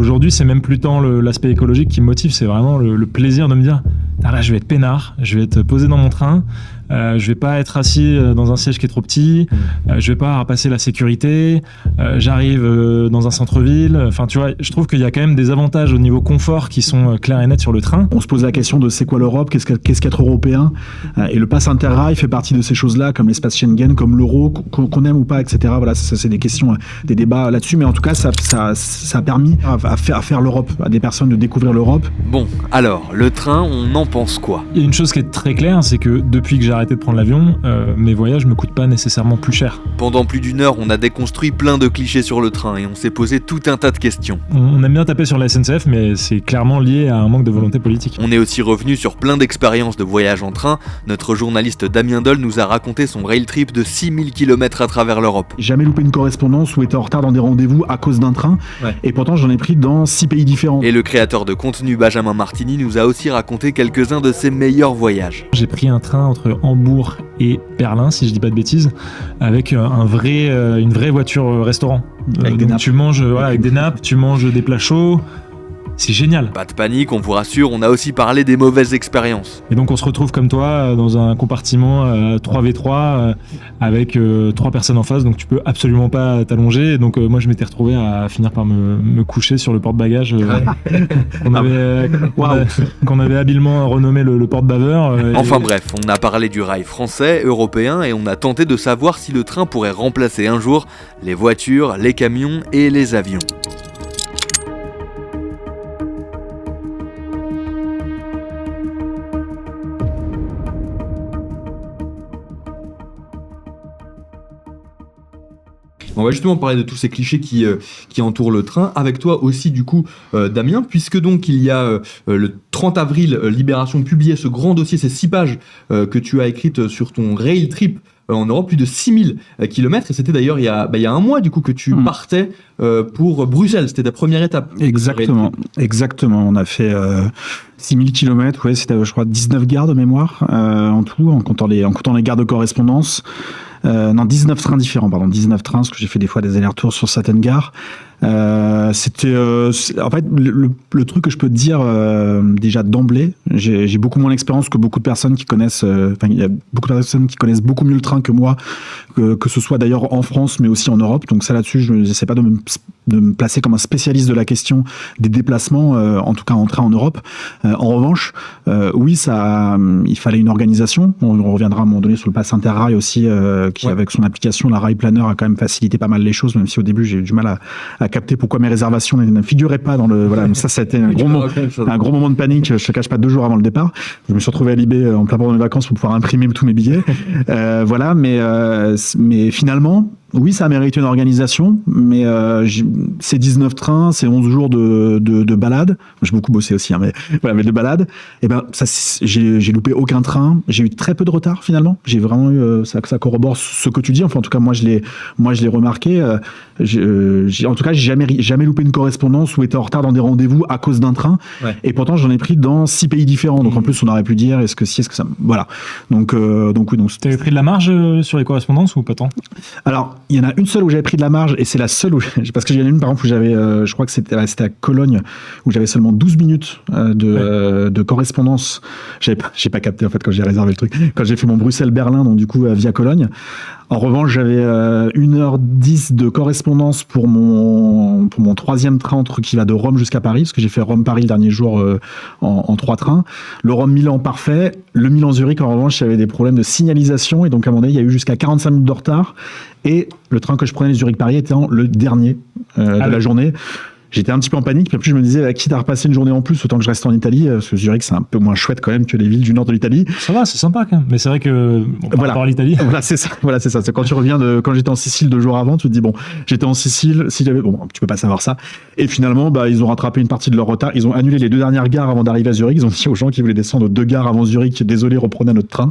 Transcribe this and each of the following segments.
Aujourd'hui, c'est même plus tant l'aspect écologique qui me motive, c'est vraiment le plaisir de me dire là, je vais être peinard, je vais être posé dans mon train, je vais pas être assis dans un siège qui est trop petit, je vais pas passer la sécurité, j'arrive dans un centre-ville. Enfin, tu vois, je trouve qu'il y a quand même des avantages au niveau confort qui sont clairs et nets sur le train. On se pose la question de c'est quoi l'Europe, qu'est-ce qu'être européen, et le pass Interrail fait partie de ces choses-là, comme l'espace Schengen, comme l'euro, qu'on aime ou pas, etc. Voilà, ça, c'est des questions, des débats là-dessus, mais en tout cas, ça a permis à faire l'Europe, à des personnes de découvrir l'Europe. Bon, alors, le train, on en pense quoi ? Il y a une chose qui est très claire, c'est que depuis que j'ai arrêté de prendre l'avion, mes voyages me coûtent pas nécessairement plus cher. Pendant plus d'1 heure, on a déconstruit plein de clichés sur le train et on s'est posé tout un tas de questions. On aime bien taper sur la SNCF, mais c'est clairement lié à un manque de volonté politique. On est aussi revenu sur plein d'expériences de voyage en train. Notre journaliste Damien Dole nous a raconté son rail trip de 6000 km à travers l'Europe. Jamais loupé une correspondance ou été en retard dans des rendez-vous à cause d'un train, et pourtant j'en ai pris dans 6 pays différents. Et le créateur de contenu Benjamin Martini nous a aussi raconté quelques-uns de ses meilleurs voyages. J'ai pris un train entre Hambourg et Berlin, si je dis pas de bêtises, avec une vraie voiture restaurant. Donc tu manges avec des nappes, tu manges des plats chauds. C'est génial. Pas de panique, on vous rassure, on a aussi parlé des mauvaises expériences. Et donc on se retrouve comme toi dans un compartiment 3v3 avec 3 personnes en face, donc tu peux absolument pas t'allonger. Et donc moi je m'étais retrouvé à finir par me coucher sur le porte-bagages qu'on avait habilement renommé le porte-baveur. Enfin bref, on a parlé du rail français, européen, et on a tenté de savoir si le train pourrait remplacer un jour les voitures, les camions et les avions. On va justement parler de tous ces clichés qui entourent le train. Avec toi aussi, du coup, Damien, puisque donc il y a le 30 avril, Libération publiait ce grand dossier, ces 6 pages que tu as écrites sur ton rail trip en Europe, plus de 6000 km. Et c'était d'ailleurs il y a un mois, du coup, que tu partais pour Bruxelles. C'était ta première étape. Exactement. On a fait 6000 km, c'était, je crois, 19 gares de mémoire en tout, en comptant les gares de correspondance. 19 trains différents, 19 trains, parce que j'ai fait des fois des allers-retours sur certaines gares. C'était en fait le truc que je peux te dire déjà d'emblée, j'ai beaucoup moins d'expérience que beaucoup de personnes qui connaissent il y a beaucoup de personnes qui connaissent beaucoup mieux le train que moi, que ce soit d'ailleurs en France mais aussi en Europe. Donc ça, là-dessus, je n'essaie pas de me placer comme un spécialiste de la question des déplacements, en tout cas en train en Europe. En revanche, oui, il fallait une organisation. On reviendra à un moment donné sur le pass Interrail aussi, qui avec son application, la Rail Planner, a quand même facilité pas mal les choses, même si au début j'ai eu du mal à capter pourquoi mes réservations ne figuraient pas dans le... Voilà, ça a été un gros moment de panique, je te cache pas, 2 jours avant le départ. Je me suis retrouvé à Libé en plein pendant mes vacances pour pouvoir imprimer tous mes billets. Voilà, mais finalement... Oui, ça a mérité une organisation, mais c'est 19 trains, c'est 11 jours de balade. J'ai beaucoup bossé aussi, mais de balade. Et j'ai loupé aucun train. J'ai eu très peu de retard finalement. J'ai vraiment eu ça corrobore ce que tu dis. Enfin, en tout cas, moi je l'ai remarqué. En tout cas, j'ai jamais loupé une correspondance ou été en retard dans des rendez-vous à cause d'un train. Ouais. Et pourtant, j'en ai pris dans 6 pays différents. Donc en plus, on aurait pu dire est-ce que ça. Voilà. Donc oui. Donc t'avais pris de la marge sur les correspondances ou pas tant? Alors, il y en a une seule où j'avais pris de la marge, et c'est la seule parce qu'il y en a une par exemple où j'avais, je crois que c'était à Cologne, où j'avais seulement 12 minutes de correspondance. J'ai pas capté en fait quand j'ai réservé le truc. Quand j'ai fait mon Bruxelles-Berlin, donc du coup via Cologne. En revanche, j'avais 1h10 de correspondance pour mon 3e train qui va de Rome jusqu'à Paris, parce que j'ai fait Rome-Paris le dernier jour en 3 trains. Le Rome-Milan, parfait. Le Milan-Zurich, en revanche, j'avais des problèmes de signalisation, et donc à un moment donné, il y a eu jusqu'à 45 minutes de retard. Et le train que je prenais, Zurich-Paris, était le dernier de la journée. J'étais un petit peu en panique, puis en plus je me disais, quitte à repasser une journée en plus, autant que je reste en Italie, parce que Zurich c'est un peu moins chouette quand même que les villes du nord de l'Italie. Ça va, c'est sympa quand même, mais c'est vrai que par rapport à l'Italie. Voilà, c'est ça. C'est quand tu reviens quand j'étais en Sicile 2 jours avant, tu te dis j'étais en Sicile, si j'avais, tu peux pas savoir ça. Et finalement, ils ont rattrapé une partie de leur retard, ils ont annulé les 2 dernières gares avant d'arriver à Zurich, ils ont dit aux gens qui voulaient descendre 2 gares avant Zurich, désolé, reprenez notre train.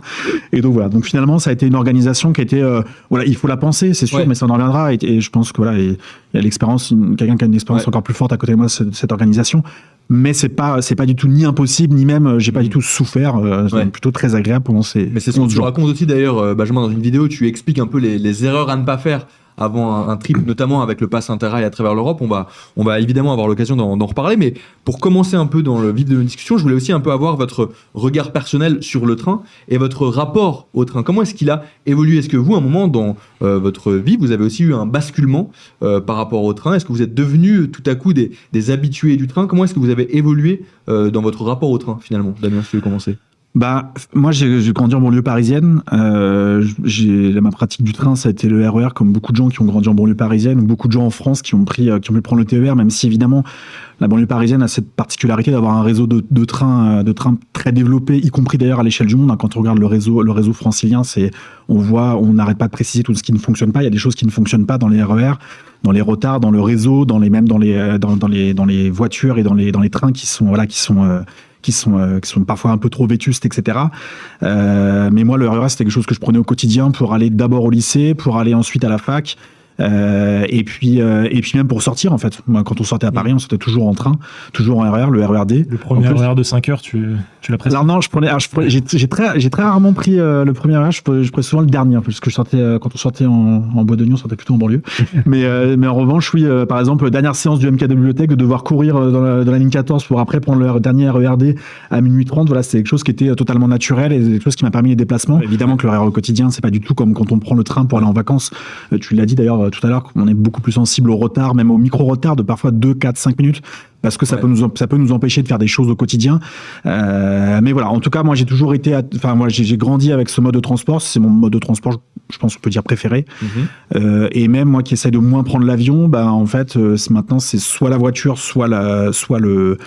Et donc voilà. Donc finalement, ça a été une organisation qui a été, il faut la penser, c'est sûr, mais ça en reviendra. Et je pense que il y a l'expérience, quelqu'un qui a une expérience encore plus forte à côté de moi, cette organisation, mais c'est pas du tout ni impossible, ni même j'ai pas du tout souffert, c'est plutôt très agréable pendant ces... Mais c'est ce que tu racontes aussi d'ailleurs, Benjamin, dans une vidéo, tu expliques un peu les erreurs à ne pas faire avant un trip, notamment avec le pass Interrail à travers l'Europe. On va évidemment avoir l'occasion d'en reparler, mais pour commencer un peu dans le vif de nos discussions, je voulais aussi un peu avoir votre regard personnel sur le train et votre rapport au train. Comment est-ce qu'il a évolué? Est-ce que vous, à un moment dans votre vie, vous avez aussi eu un basculement par rapport au train? Est-ce que vous êtes devenus tout à coup des habitués du train? Comment est-ce que vous avez évolué dans votre rapport au train finalement? Damien, si tu veux commencer. Bah, moi, j'ai grandi en banlieue parisienne. Ma pratique du train, ça a été le RER, comme beaucoup de gens qui ont grandi en banlieue parisienne, ou beaucoup de gens en France qui ont pu prendre le TER, même si évidemment la banlieue parisienne a cette particularité d'avoir un réseau de trains très développé, y compris d'ailleurs à l'échelle du monde. Quand on regarde le réseau francilien, on n'arrête pas de préciser tout ce qui ne fonctionne pas. Il y a des choses qui ne fonctionnent pas dans les RER, dans les retards, dans le réseau, dans les voitures et dans les trains qui sont parfois un peu trop vétustes, etc. Mais moi, le RER, c'était quelque chose que je prenais au quotidien pour aller d'abord au lycée, pour aller ensuite à la fac, et puis même pour sortir, en fait. Moi, quand on sortait à Paris, on sortait toujours en train, toujours en RER, le RERD. Le premier RER de 5 heures, tu l'as presque. Alors non, j'ai très rarement pris le premier RER, je prenais souvent le dernier, parce que quand on sortait en Bois d'Oignon, on sortait plutôt en banlieue. mais en revanche, oui, par exemple, dernière séance du MK de bibliothèque, de devoir courir dans la ligne 14 pour après prendre le dernier RERD à minuit 30, voilà, c'est quelque chose qui était totalement naturel et quelque chose qui m'a permis les déplacements. Évidemment que le RER au quotidien, c'est pas du tout comme quand on prend le train pour aller en vacances. Tu l'as dit d'ailleurs tout à l'heure, on est beaucoup plus sensible au retard, même au micro-retard de parfois 2, 4, 5 minutes, parce que ça peut nous empêcher de faire des choses au quotidien. Mais voilà, en tout cas, moi, j'ai grandi avec ce mode de transport. C'est mon mode de transport, je pense qu'on peut dire préféré. Et même moi qui essaye de moins prendre l'avion, en fait, maintenant, c'est soit la voiture, soit le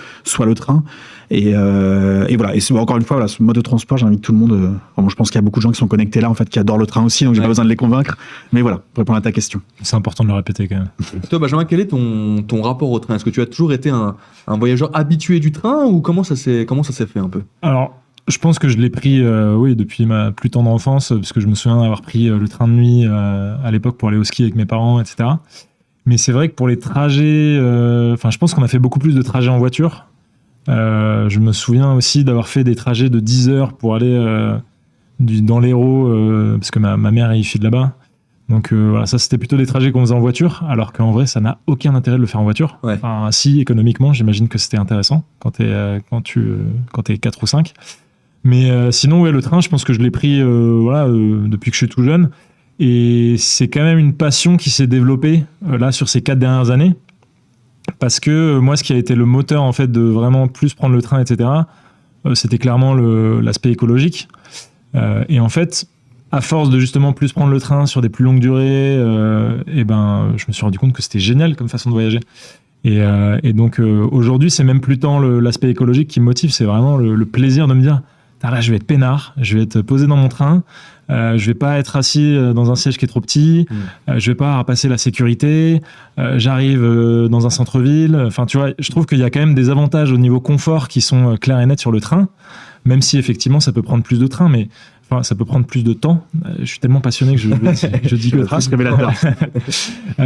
train. Et voilà. Et encore une fois, voilà, ce mode de transport, j'invite tout le monde. Je pense qu'il y a beaucoup de gens qui sont connectés là, en fait, qui adorent le train aussi, donc j'ai pas besoin de les convaincre. Mais voilà, pour répondre à ta question. C'est important de le répéter quand même. Toi, Benjamin, quel est ton rapport au train? Est-ce que tu as toujours été un voyageur habitué du train ou comment ça s'est fait un peu? Alors, je pense que je l'ai pris depuis ma plus tendre enfance, parce que je me souviens d'avoir pris le train de nuit à l'époque pour aller au ski avec mes parents, etc. Mais c'est vrai que pour les trajets, je pense qu'on a fait beaucoup plus de trajets en voiture. Je me souviens aussi d'avoir fait des trajets de 10 heures pour aller dans l'Hérault, parce que ma mère est issue de là-bas. Donc voilà, ça c'était plutôt des trajets qu'on faisait en voiture, alors qu'en vrai ça n'a aucun intérêt de le faire en voiture. Ouais. Enfin, si, économiquement, j'imagine que c'était intéressant quand t'es 4 ou 5. Mais sinon, le train, je pense que je l'ai pris depuis que je suis tout jeune. Et c'est quand même une passion qui s'est développée là sur ces 4 dernières années. Parce que moi, ce qui a été le moteur en fait de vraiment plus prendre le train, etc., c'était clairement l'aspect écologique. Et en fait, à force de justement plus prendre le train sur des plus longues durées, je me suis rendu compte que c'était génial comme façon de voyager. Et donc aujourd'hui, c'est même plus tant l'aspect écologique qui me motive, c'est vraiment le plaisir de me dire, là, je vais être peinard, je vais être posé dans mon train, je vais pas être assis dans un siège qui est trop petit, je vais pas passer la sécurité, j'arrive dans un centre-ville. Enfin, tu vois, je trouve qu'il y a quand même des avantages au niveau confort qui sont clairs et nets sur le train, même si effectivement ça peut prendre plus de train, mais ça peut prendre plus de temps. Je suis tellement passionné que je dis que le train, c'est révélateur.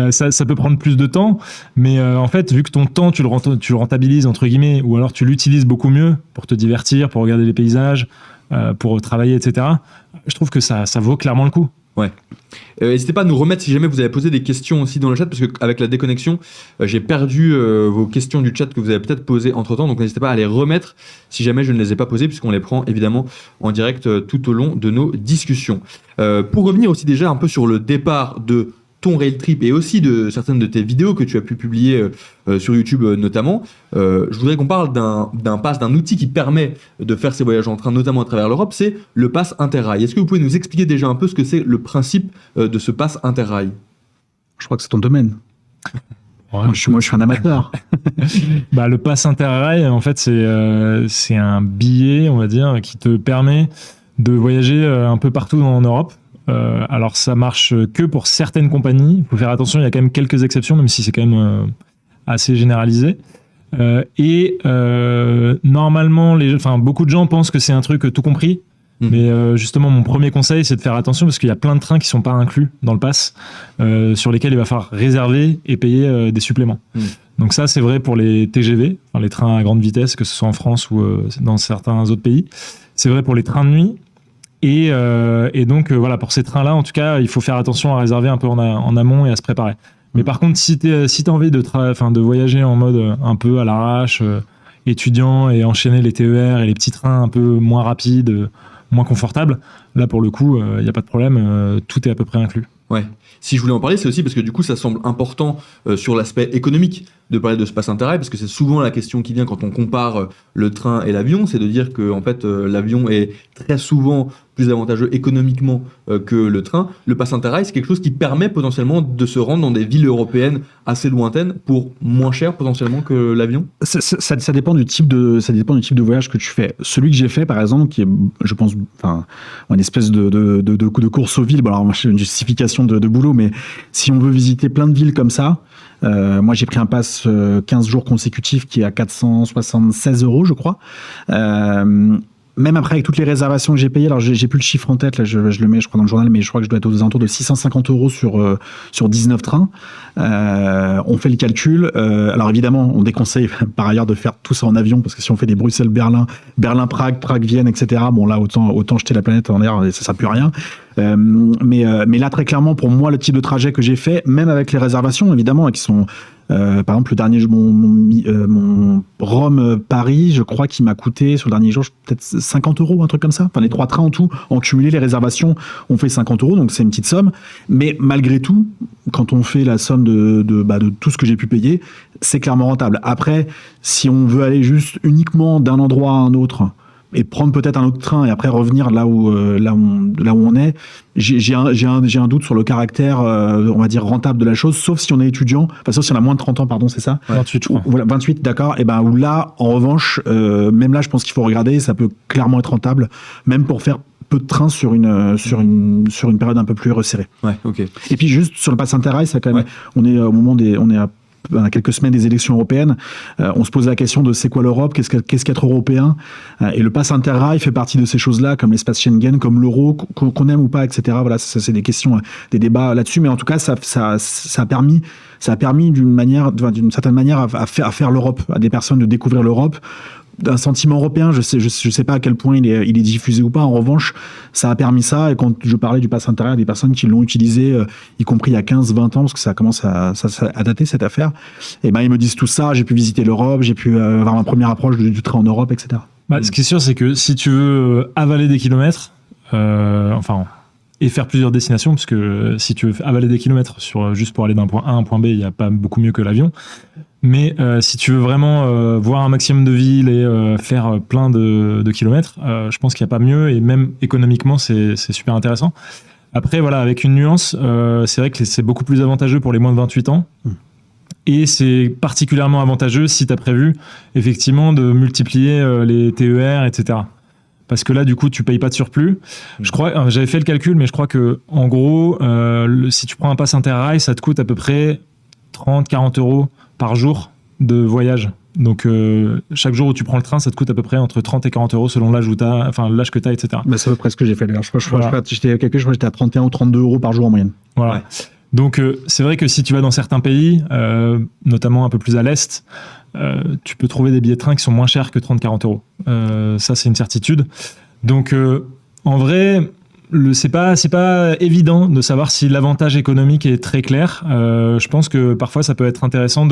Ça peut prendre plus de temps, mais en fait, vu que ton temps, tu le rentabilises, entre guillemets, ou alors tu l'utilises beaucoup mieux pour te divertir, pour regarder les paysages, pour travailler, etc., je trouve que ça vaut clairement le coup. Ouais. N'hésitez pas à nous remettre si jamais vous avez posé des questions aussi dans le chat, parce qu'avec la déconnexion, j'ai perdu vos questions du chat que vous avez peut-être posées entre temps, donc n'hésitez pas à les remettre si jamais je ne les ai pas posées, puisqu'on les prend évidemment en direct tout au long de nos discussions. Pour revenir aussi déjà un peu sur le départ de ton rail trip et aussi de certaines de tes vidéos que tu as pu publier sur YouTube notamment, je voudrais qu'on parle d'un outil qui permet de faire ces voyages en train, notamment à travers l'Europe, c'est le pass Interrail. Est-ce que vous pouvez nous expliquer déjà un peu ce que c'est le principe de ce pass Interrail? Je crois que c'est ton domaine. Ouais, moi, je suis un amateur. Le pass Interrail, en fait, c'est un billet, on va dire, qui te permet de voyager un peu partout en Europe. Alors ça marche que pour certaines compagnies. Il faut faire attention, il y a quand même quelques exceptions, même si c'est quand même assez généralisé. Normalement, beaucoup de gens pensent que c'est un truc tout compris. Mais justement, mon premier conseil, c'est de faire attention parce qu'il y a plein de trains qui sont pas inclus dans le pass, sur lesquels il va falloir réserver et payer des suppléments. Donc ça, c'est vrai pour les TGV, les trains à grande vitesse, que ce soit en France ou dans certains autres pays. C'est vrai pour les trains de nuit. Et donc voilà, pour ces trains-là, en tout cas, il faut faire attention à réserver un peu en amont et à se préparer. Mais par contre, si t'as envie de voyager en mode un peu à l'arrache, étudiant, et enchaîner les TER et les petits trains un peu moins rapides, moins confortables, là pour le coup, il n'y a pas de problème, tout est à peu près inclus. Ouais. Si je voulais en parler, c'est aussi parce que du coup, ça semble important sur l'aspect économique de parler de ce pass Interrail, parce que c'est souvent la question qui vient quand on compare le train et l'avion, c'est de dire que en fait, l'avion est très souvent plus avantageux économiquement que le train. Le pass Interrail, c'est quelque chose qui permet potentiellement de se rendre dans des villes européennes assez lointaines pour moins cher potentiellement que l'avion. Ça dépend du type de voyage que tu fais. Celui que j'ai fait, par exemple, qui est, je pense, une espèce de course aux villes. Bon, alors, c'est une justification de boulot, mais si on veut visiter plein de villes comme ça, moi j'ai pris un pass 15 jours consécutifs qui est à 476 €, je crois. Même après, avec toutes les réservations que j'ai payées, alors j'ai plus le chiffre en tête, là, je le mets, je crois, dans le journal, mais je crois que je dois être aux alentours de 650 € sur 19 trains. On fait le calcul. Alors évidemment, on déconseille par ailleurs de faire tout ça en avion, parce que si on fait des Bruxelles-Berlin, Berlin-Prague, Prague-Vienne, etc., bon là, autant jeter la planète en l'air, et ça sert plus à rien. Mais là, très clairement, pour moi, le type de trajet que j'ai fait, même avec les réservations, évidemment, qui sont... par exemple, le dernier, mon Rome-Paris, je crois qu'il m'a coûté, sur le dernier jour, peut-être 50 €, un truc comme ça. Enfin, les 3 trains en tout, en cumulé, les réservations ont fait 50 €, donc c'est une petite somme. Mais malgré tout, quand on fait la somme de tout ce que j'ai pu payer, c'est clairement rentable. Après, si on veut aller juste uniquement d'un endroit à un autre, et prendre peut-être un autre train et après revenir là où on est, j'ai un doute sur le caractère, on va dire, rentable de la chose, sauf si on est étudiant, enfin sauf si on a moins de 30 ans, pardon, c'est ça ? 28, je crois. Voilà, 28, d'accord. Et où là, en revanche, même là, je pense qu'il faut regarder, ça peut clairement être rentable, même pour faire peu de trains sur une période un peu plus resserrée. Ouais, ok. Et puis juste sur le pass Interrail, ça quand même, on est au moment on est à quelques semaines des élections européennes, on se pose la question de c'est quoi l'Europe, qu'est-ce qu'être européen, et le pass Interrail fait partie de ces choses-là, comme l'espace Schengen, comme l'euro, qu'on aime ou pas, etc. Voilà, ça, c'est des questions, des débats là-dessus, mais en tout cas, ça a permis d'une certaine manière à faire l'Europe, à des personnes de découvrir l'Europe. D'un sentiment européen, je sais pas à quel point il est diffusé ou pas. En revanche, ça a permis ça. Et quand je parlais du pass Interrail à des personnes qui l'ont utilisé, y compris il y a 15-20 ans, parce que ça commence à dater cette affaire, et ils me disent tout ça. J'ai pu visiter l'Europe, j'ai pu avoir ma première approche du train en Europe, etc. Ce qui est sûr, c'est que si tu veux avaler des kilomètres, et faire plusieurs destinations, parce que si tu veux avaler des kilomètres juste pour aller d'un point A à un point B, il n'y a pas beaucoup mieux que l'avion. Mais si tu veux vraiment voir un maximum de villes et faire plein de kilomètres, je pense qu'il n'y a pas mieux, et même économiquement, c'est super intéressant. Après, voilà, avec une nuance, c'est vrai que c'est beaucoup plus avantageux pour les moins de 28 ans. Et c'est particulièrement avantageux si tu as prévu, effectivement, de multiplier les TER, etc. Parce que là, du coup, tu payes pas de surplus. Je crois, j'avais fait le calcul, mais je crois que, en gros, si tu prends un pass Interrail, ça te coûte à peu près 30-40 € par jour de voyage. Donc, chaque jour où tu prends le train, ça te coûte à peu près entre 30 et 40 € selon l'âge l'âge que tu as, etc. C'est à peu près ce que j'ai fait. Je crois que j'étais à 31 ou 32 € par jour en moyenne. Voilà. Ouais. Donc, c'est vrai que si tu vas dans certains pays, notamment un peu plus à l'Est, tu peux trouver des billets de train qui sont moins chers que 30-40 €. Ça, c'est une certitude. Donc, en vrai, c'est pas évident de savoir si l'avantage économique est très clair. Je pense que parfois, ça peut être intéressant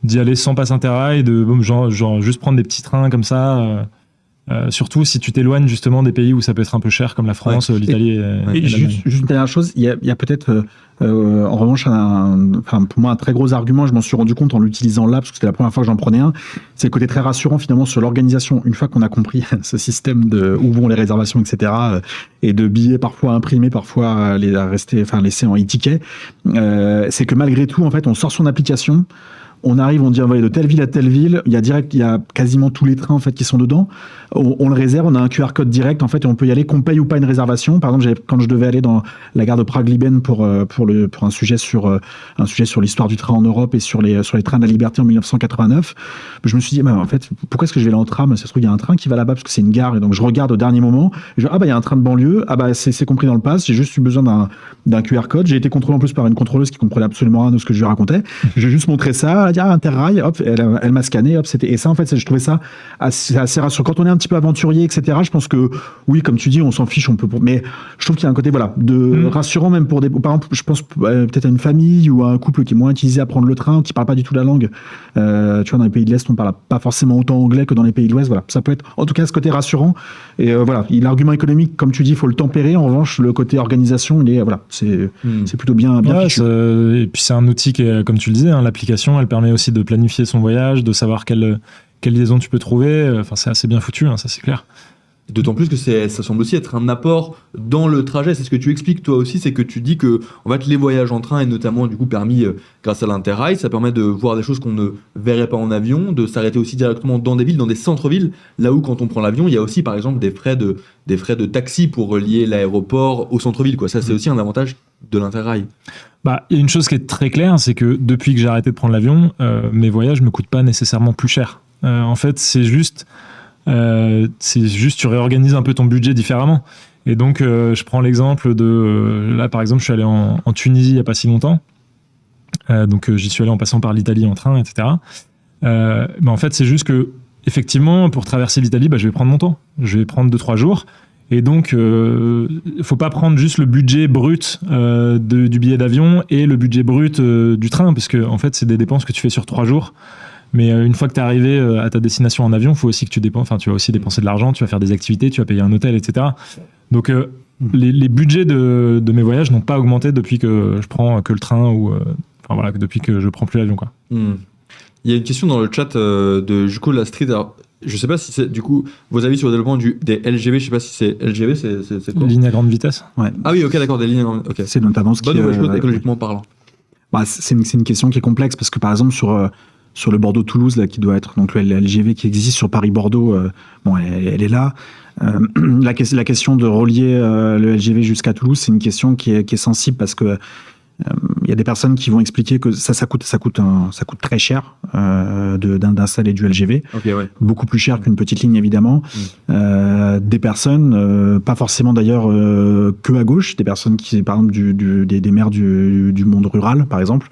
d'y aller sans pass Interrail, genre juste prendre des petits trains comme ça. Surtout si tu t'éloignes justement des pays où ça peut être un peu cher, comme la France, l'Italie et l'Allemagne. Juste une dernière chose, il y a peut-être en revanche pour moi un très gros argument, je m'en suis rendu compte en l'utilisant là, parce que c'était la première fois que j'en prenais un, c'est le côté très rassurant finalement sur l'organisation. Une fois qu'on a compris ce système de où vont les réservations, etc., et de billets parfois imprimés, parfois laissés en e-ticket, c'est que malgré tout, en fait, on sort son application, on arrive, on dit on va aller de telle ville à telle ville, il y a quasiment tous les trains en fait qui sont dedans. On le réserve, on a un QR code direct en fait et on peut y aller, qu'on paye ou pas une réservation. Par exemple, quand je devais aller dans la gare de Prague-Liben pour un sujet sur l'histoire du train en Europe et sur les trains de la liberté en 1989, je me suis dit en fait pourquoi est-ce que je vais là en tram ? Ça se trouve il y a un train qui va là-bas parce que c'est une gare, et donc je regarde au dernier moment, et il y a un train de banlieue, c'est compris dans le pass, j'ai juste eu besoin d'un QR code. J'ai été contrôlé en plus par une contrôleuse qui comprenait absolument rien de ce que je lui racontais. J'ai juste montré ça. elle a dit Interrail, hop, elle m'a scanné, hop, c'était. Et ça, en fait, je trouvais ça assez rassurant. Quand on est un petit peu aventurier, etc., je pense que, oui, comme tu dis, on s'en fiche, on peut. Mais je trouve qu'il y a un côté, voilà, de rassurant même pour des. Par exemple, je pense peut-être à une famille ou à un couple qui est moins utilisé à prendre le train, qui parle pas du tout la langue. Tu vois, dans les pays de l'Est, on parle pas forcément autant anglais que dans les pays de l'Ouest. Voilà, ça peut être, en tout cas, ce côté rassurant. Et voilà, l'argument économique, comme tu dis, il faut le tempérer. En revanche, le côté organisation, voilà, c'est plutôt bien fichu. Et puis c'est un outil qui est, comme tu le disais, hein, l'application, elle permet aussi de planifier son voyage, de savoir quelle liaison tu peux trouver. Enfin, c'est assez bien foutu, hein, ça c'est clair. D'autant plus que ça semble aussi être un apport dans le trajet. C'est ce que tu expliques toi aussi, c'est que tu dis que en fait, les voyages en train est notamment du coup permis grâce à l'Interrail. Ça permet de voir des choses qu'on ne verrait pas en avion, de s'arrêter aussi directement dans des villes, dans des centres-villes. Là où quand on prend l'avion, il y a aussi par exemple des frais de taxi pour relier l'aéroport au centre-ville. Quoi. Ça, c'est aussi un avantage de l'Interrail. Bah, il y a une chose qui est très claire, c'est que depuis que j'ai arrêté de prendre l'avion, mes voyages me coûtent pas nécessairement plus cher. En fait, c'est juste tu réorganises un peu ton budget différemment. Et donc, je prends l'exemple de... là, par exemple, je suis allé en Tunisie il n'y a pas si longtemps. Donc, j'y suis allé en passant par l'Italie en train, etc. En fait, c'est juste que, effectivement, pour traverser l'Italie, je vais prendre mon temps. Je vais prendre 2-3 jours. Et donc, faut pas prendre juste le budget brut du billet d'avion et le budget brut du train, parce que, en fait, c'est des dépenses que tu fais sur 3 jours. Mais une fois que tu es arrivé à ta destination en avion, il faut aussi que tu dépenses. Enfin, tu vas aussi dépenser de l'argent, tu vas faire des activités, tu vas payer un hôtel, etc. Donc, les budgets de mes voyages n'ont pas augmenté depuis que je prends que le train ou depuis que je prends plus l'avion, quoi. Il y a une question dans le chat de Juco Lastrid. Alors, je sais pas si c'est du coup vos avis sur le développement des LGV. Je sais pas si c'est LGV, c'est quoi ? Lignes à grande vitesse. Ouais. Ah oui, ok, d'accord, des lignes à grande vitesse. Okay. C'est notamment ce qui. Bonne chose écologiquement parlant. C'est une question qui est complexe parce que par exemple sur le Bordeaux-Toulouse là qui doit être donc le LGV qui existe sur Paris-Bordeaux, elle est là. La question de relier le LGV jusqu'à Toulouse, c'est une question qui est sensible parce que il y a des personnes qui vont expliquer que ça coûte très cher d'installer du LGV, okay, ouais. Beaucoup plus cher qu'une petite ligne évidemment. Des personnes, pas forcément d'ailleurs que à gauche, des personnes qui par exemple des maires du monde rural par exemple,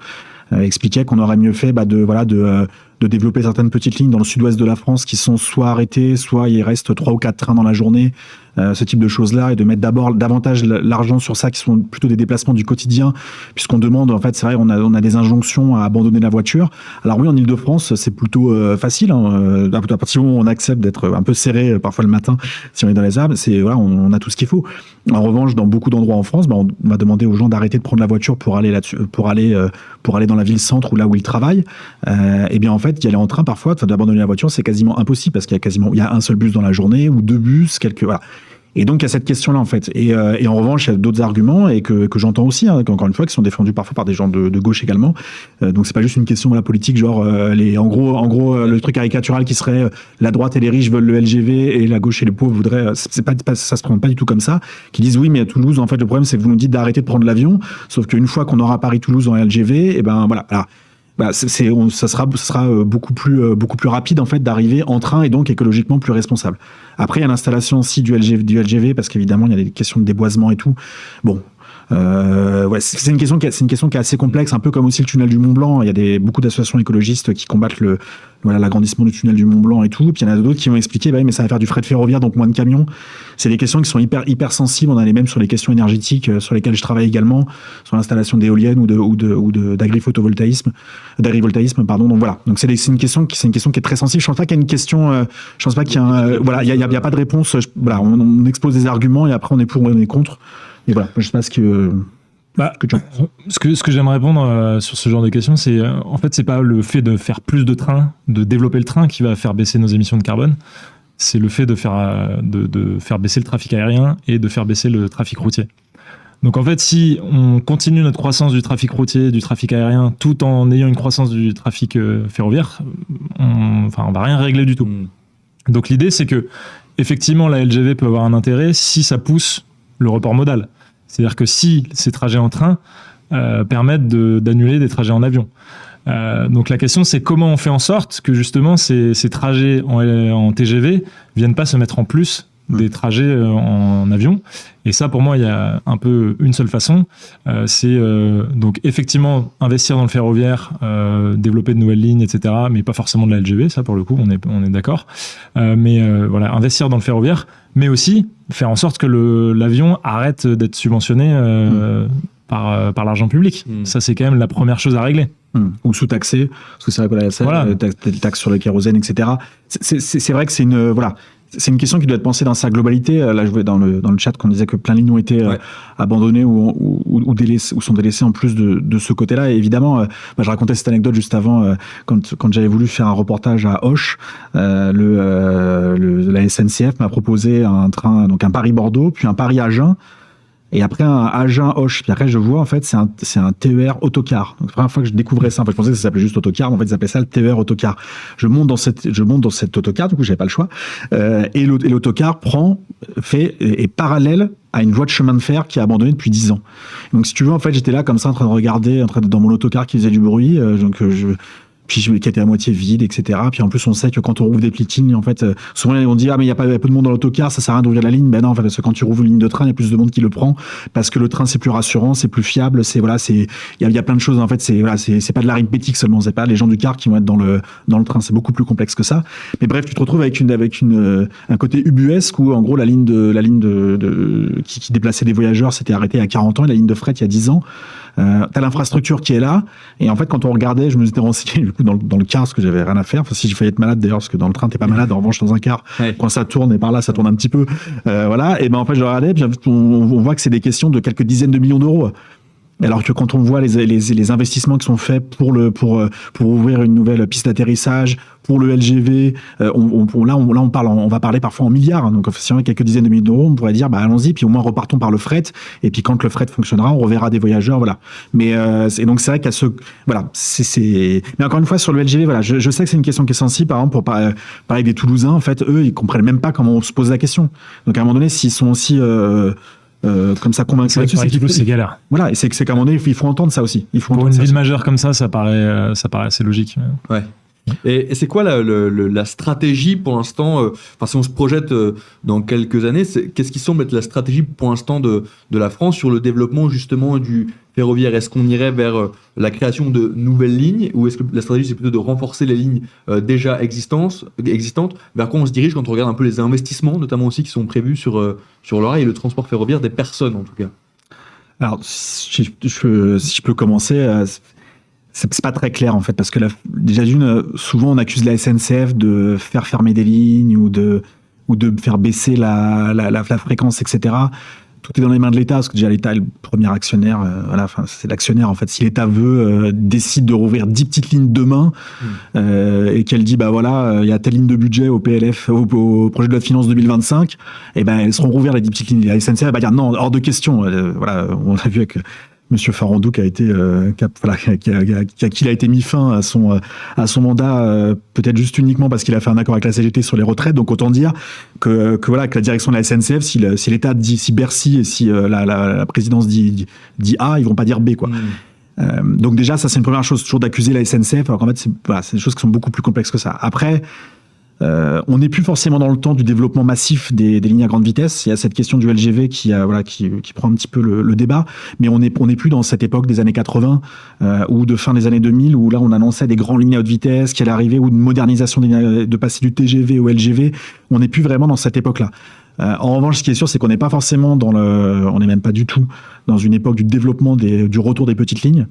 expliquaient qu'on aurait mieux fait de développer certaines petites lignes dans le sud-ouest de la France qui sont soit arrêtées, soit il reste 3 ou 4 trains dans la journée, ce type de choses-là, et de mettre d'abord davantage l'argent sur ça, qui sont plutôt des déplacements du quotidien, puisqu'on demande, en fait, c'est vrai, on a des injonctions à abandonner la voiture. Alors oui, en Ile-de-France, c'est plutôt facile, hein, à partir du moment où on accepte d'être un peu serré parfois le matin, si on est dans les arbres, on a tout ce qu'il faut. En revanche, dans beaucoup d'endroits en France, on va demander aux gens d'arrêter de prendre la voiture pour aller là-dessus, pour aller dans la ville-centre ou là où ils travaillent. Et bien en fait, y aller en train parfois, d'abandonner la voiture, c'est quasiment impossible parce qu'il y a un seul bus dans la journée ou 2 bus, voilà. Et donc il y a cette question-là en fait. Et en revanche, il y a d'autres arguments et que j'entends aussi, hein, encore une fois, qui sont défendus parfois par des gens de gauche également. Donc c'est pas juste une question de la politique, genre en gros le truc caricatural qui serait la droite et les riches veulent le LGV et la gauche et les pauvres voudraient. Ça se prend pas du tout comme ça. Qui disent oui, mais à Toulouse, en fait, le problème c'est que vous nous dites d'arrêter de prendre l'avion, sauf qu'une fois qu'on aura Paris-Toulouse en LGV, et ben voilà. Ça sera beaucoup plus rapide en fait d'arriver en train et donc écologiquement plus responsable. Après il y a l'installation aussi du LGV parce qu'évidemment il y a des questions de déboisement et tout. Bon. C'est une question qui est assez complexe, un peu comme aussi le tunnel du Mont Blanc. Il y a beaucoup d'associations écologistes qui combattent l'agrandissement du tunnel du Mont Blanc et tout. Puis il y en a d'autres qui vont expliquer, mais ça va faire du fret ferroviaire, donc moins de camions. C'est des questions qui sont hyper sensibles. On a les mêmes sur les questions énergétiques, sur lesquelles je travaille également, sur l'installation d'éoliennes ou d'agrivoltaïsme, pardon. Donc voilà. Donc c'est une question qui est très sensible. Je pense pas qu'il y a une question, je pense pas qu'il y a il y a pas de réponse. On expose des arguments et après on est pour ou on est contre. Et voilà, je sais pas ce que tu as. Ce que j'aimerais répondre sur ce genre de questions, c'est en fait, c'est pas le fait de faire plus de trains, de développer le train qui va faire baisser nos émissions de carbone. C'est le fait de faire baisser le trafic aérien et de faire baisser le trafic routier. Donc en fait, si on continue notre croissance du trafic routier, du trafic aérien, tout en ayant une croissance du trafic ferroviaire, on va rien régler du tout. Donc l'idée, c'est que effectivement, la LGV peut avoir un intérêt si ça pousse le report modal. C'est-à-dire que si ces trajets en train permettent d'annuler des trajets en avion. Donc la question, c'est comment on fait en sorte que justement ces trajets en TGV viennent pas se mettre en plus des trajets en avion. Et ça, pour moi, il y a un peu une seule façon. C'est donc effectivement investir dans le ferroviaire, développer de nouvelles lignes, etc. Mais pas forcément de la LGV, ça pour le coup, on est d'accord. Mais voilà, investir dans le ferroviaire, mais aussi faire en sorte que l'avion arrête d'être subventionné par l'argent public. Ça, c'est quand même la première chose à régler. Ou sous-taxé, parce que c'est vrai que la Voilà. taxe sur le kérosène, etc. C'est vrai que c'est une question qui doit être pensée dans sa globalité. Là, je voyais dans le chat qu'on disait que plein de lignes ont été abandonnées ou sont délaissées en plus de ce côté-là. Et évidemment, je racontais cette anecdote juste avant, quand j'avais voulu faire un reportage à Auch, la SNCF m'a proposé un train, donc un Paris-Bordeaux, puis un Paris-Agen. Et après un Agen-Auch, puis après je vois en fait c'est un TER autocar. Donc la première fois que je découvrais ça, en fait je pensais que ça s'appelait juste autocar, mais en fait ils appelaient ça le TER autocar. Je monte dans cet autocar, du coup j'avais pas le choix. Et l'autocar est parallèle à une voie de chemin de fer qui est abandonnée depuis 10 ans. Donc si tu veux en fait j'étais là comme ça en train de regarder, dans mon autocar qui faisait du bruit, puis qui était à moitié vide, etc. Puis en plus, on sait que quand on rouvre des petites lignes, en fait, souvent on dit mais il y a peu de monde dans l'autocar, ça sert à rien d'ouvrir la ligne. Ben non, en fait, parce que quand tu rouvres une ligne de train, il y a plus de monde qui le prend parce que le train c'est plus rassurant, c'est plus fiable, il y a plein de choses. En fait, c'est pas de l'arithmétique seulement, c'est pas les gens du car qui vont être dans le train, c'est beaucoup plus complexe que ça. Mais bref, tu te retrouves avec un côté ubuesque où en gros la ligne qui déplaçait des voyageurs s'était arrêtée à 40 ans et la ligne de fret il y a 10 ans. T'as l'infrastructure qui est là, et en fait quand on regardait, je me suis renseigné du coup dans le car parce que j'avais rien à faire, enfin si j'ai failli être malade d'ailleurs, parce que dans le train t'es pas malade, en revanche dans un car quand ça tourne, et par là ça tourne un petit peu, voilà, et ben en fait je regardais, puis on voit que c'est des questions de quelques dizaines de millions d'euros. Alors que quand on voit les investissements qui sont faits pour ouvrir une nouvelle piste d'atterrissage, pour le LGV, on va parler parfois en milliards. Hein, donc si on a quelques dizaines de milliers d'euros, on pourrait dire allons-y, puis au moins repartons par le fret. Et puis quand le fret fonctionnera, on reverra des voyageurs, voilà. Mais et donc c'est vrai qu'à Mais encore une fois sur le LGV, voilà, je sais que c'est une question qui est sensible. Par exemple, pour parler avec des Toulousains, en fait, eux, ils comprennent même pas comment on se pose la question. Donc à un moment donné, s'ils sont aussi comme ça convaincus là-dessus, c'est galère. Voilà, et c'est qu'à un moment donné, il faut entendre ça aussi. Pour une ville majeure comme ça paraît assez logique. Ouais. Et c'est quoi la stratégie pour l'instant, si on se projette dans quelques années, qu'est-ce qui semble être la stratégie pour l'instant de la France sur le développement justement du ferroviaire? Est-ce qu'on irait vers la création de nouvelles lignes, ou est-ce que la stratégie c'est plutôt de renforcer les lignes déjà existantes? Vers quoi on se dirige quand on regarde un peu les investissements, notamment aussi qui sont prévus sur le rail et le transport ferroviaire des personnes en tout cas? Alors si je peux commencer... c'est pas très clair en fait, parce que déjà souvent on accuse la SNCF de faire fermer des lignes ou de faire baisser la fréquence, etc. Tout est dans les mains de l'État, parce que déjà l'État est le premier actionnaire, c'est l'actionnaire en fait. Si l'État décide de rouvrir 10 petites lignes demain, et qu'elle dit il y a telle ligne de budget au PLF, au projet de loi de finances 2025, et elles seront rouvertes les 10 petites lignes. La SNCF va dire non, hors de question. On a vu avec Monsieur Farandou qui a été qu'il a été mis fin à son mandat, peut-être juste uniquement parce qu'il a fait un accord avec la CGT sur les retraites. Donc autant dire que la direction de la SNCF, si l'État dit, si Bercy et si la présidence dit A, ils vont pas dire B, quoi. Donc déjà ça c'est une première chose, toujours d'accuser la SNCF, alors qu'en fait c'est des choses qui sont beaucoup plus complexes que ça. Après on n'est plus forcément dans le temps du développement massif des lignes à grande vitesse. Il y a cette question du LGV qui prend un petit peu le débat, mais on n'est plus dans cette époque des années 80 ou de fin des années 2000 où là on annonçait des grandes lignes à haute vitesse qui allaient arriver, ou une modernisation de passer du TGV au LGV. On n'est plus vraiment dans cette époque-là. En revanche, ce qui est sûr, c'est qu'on n'est pas forcément on n'est même pas du tout dans une époque du développement du retour des petites lignes.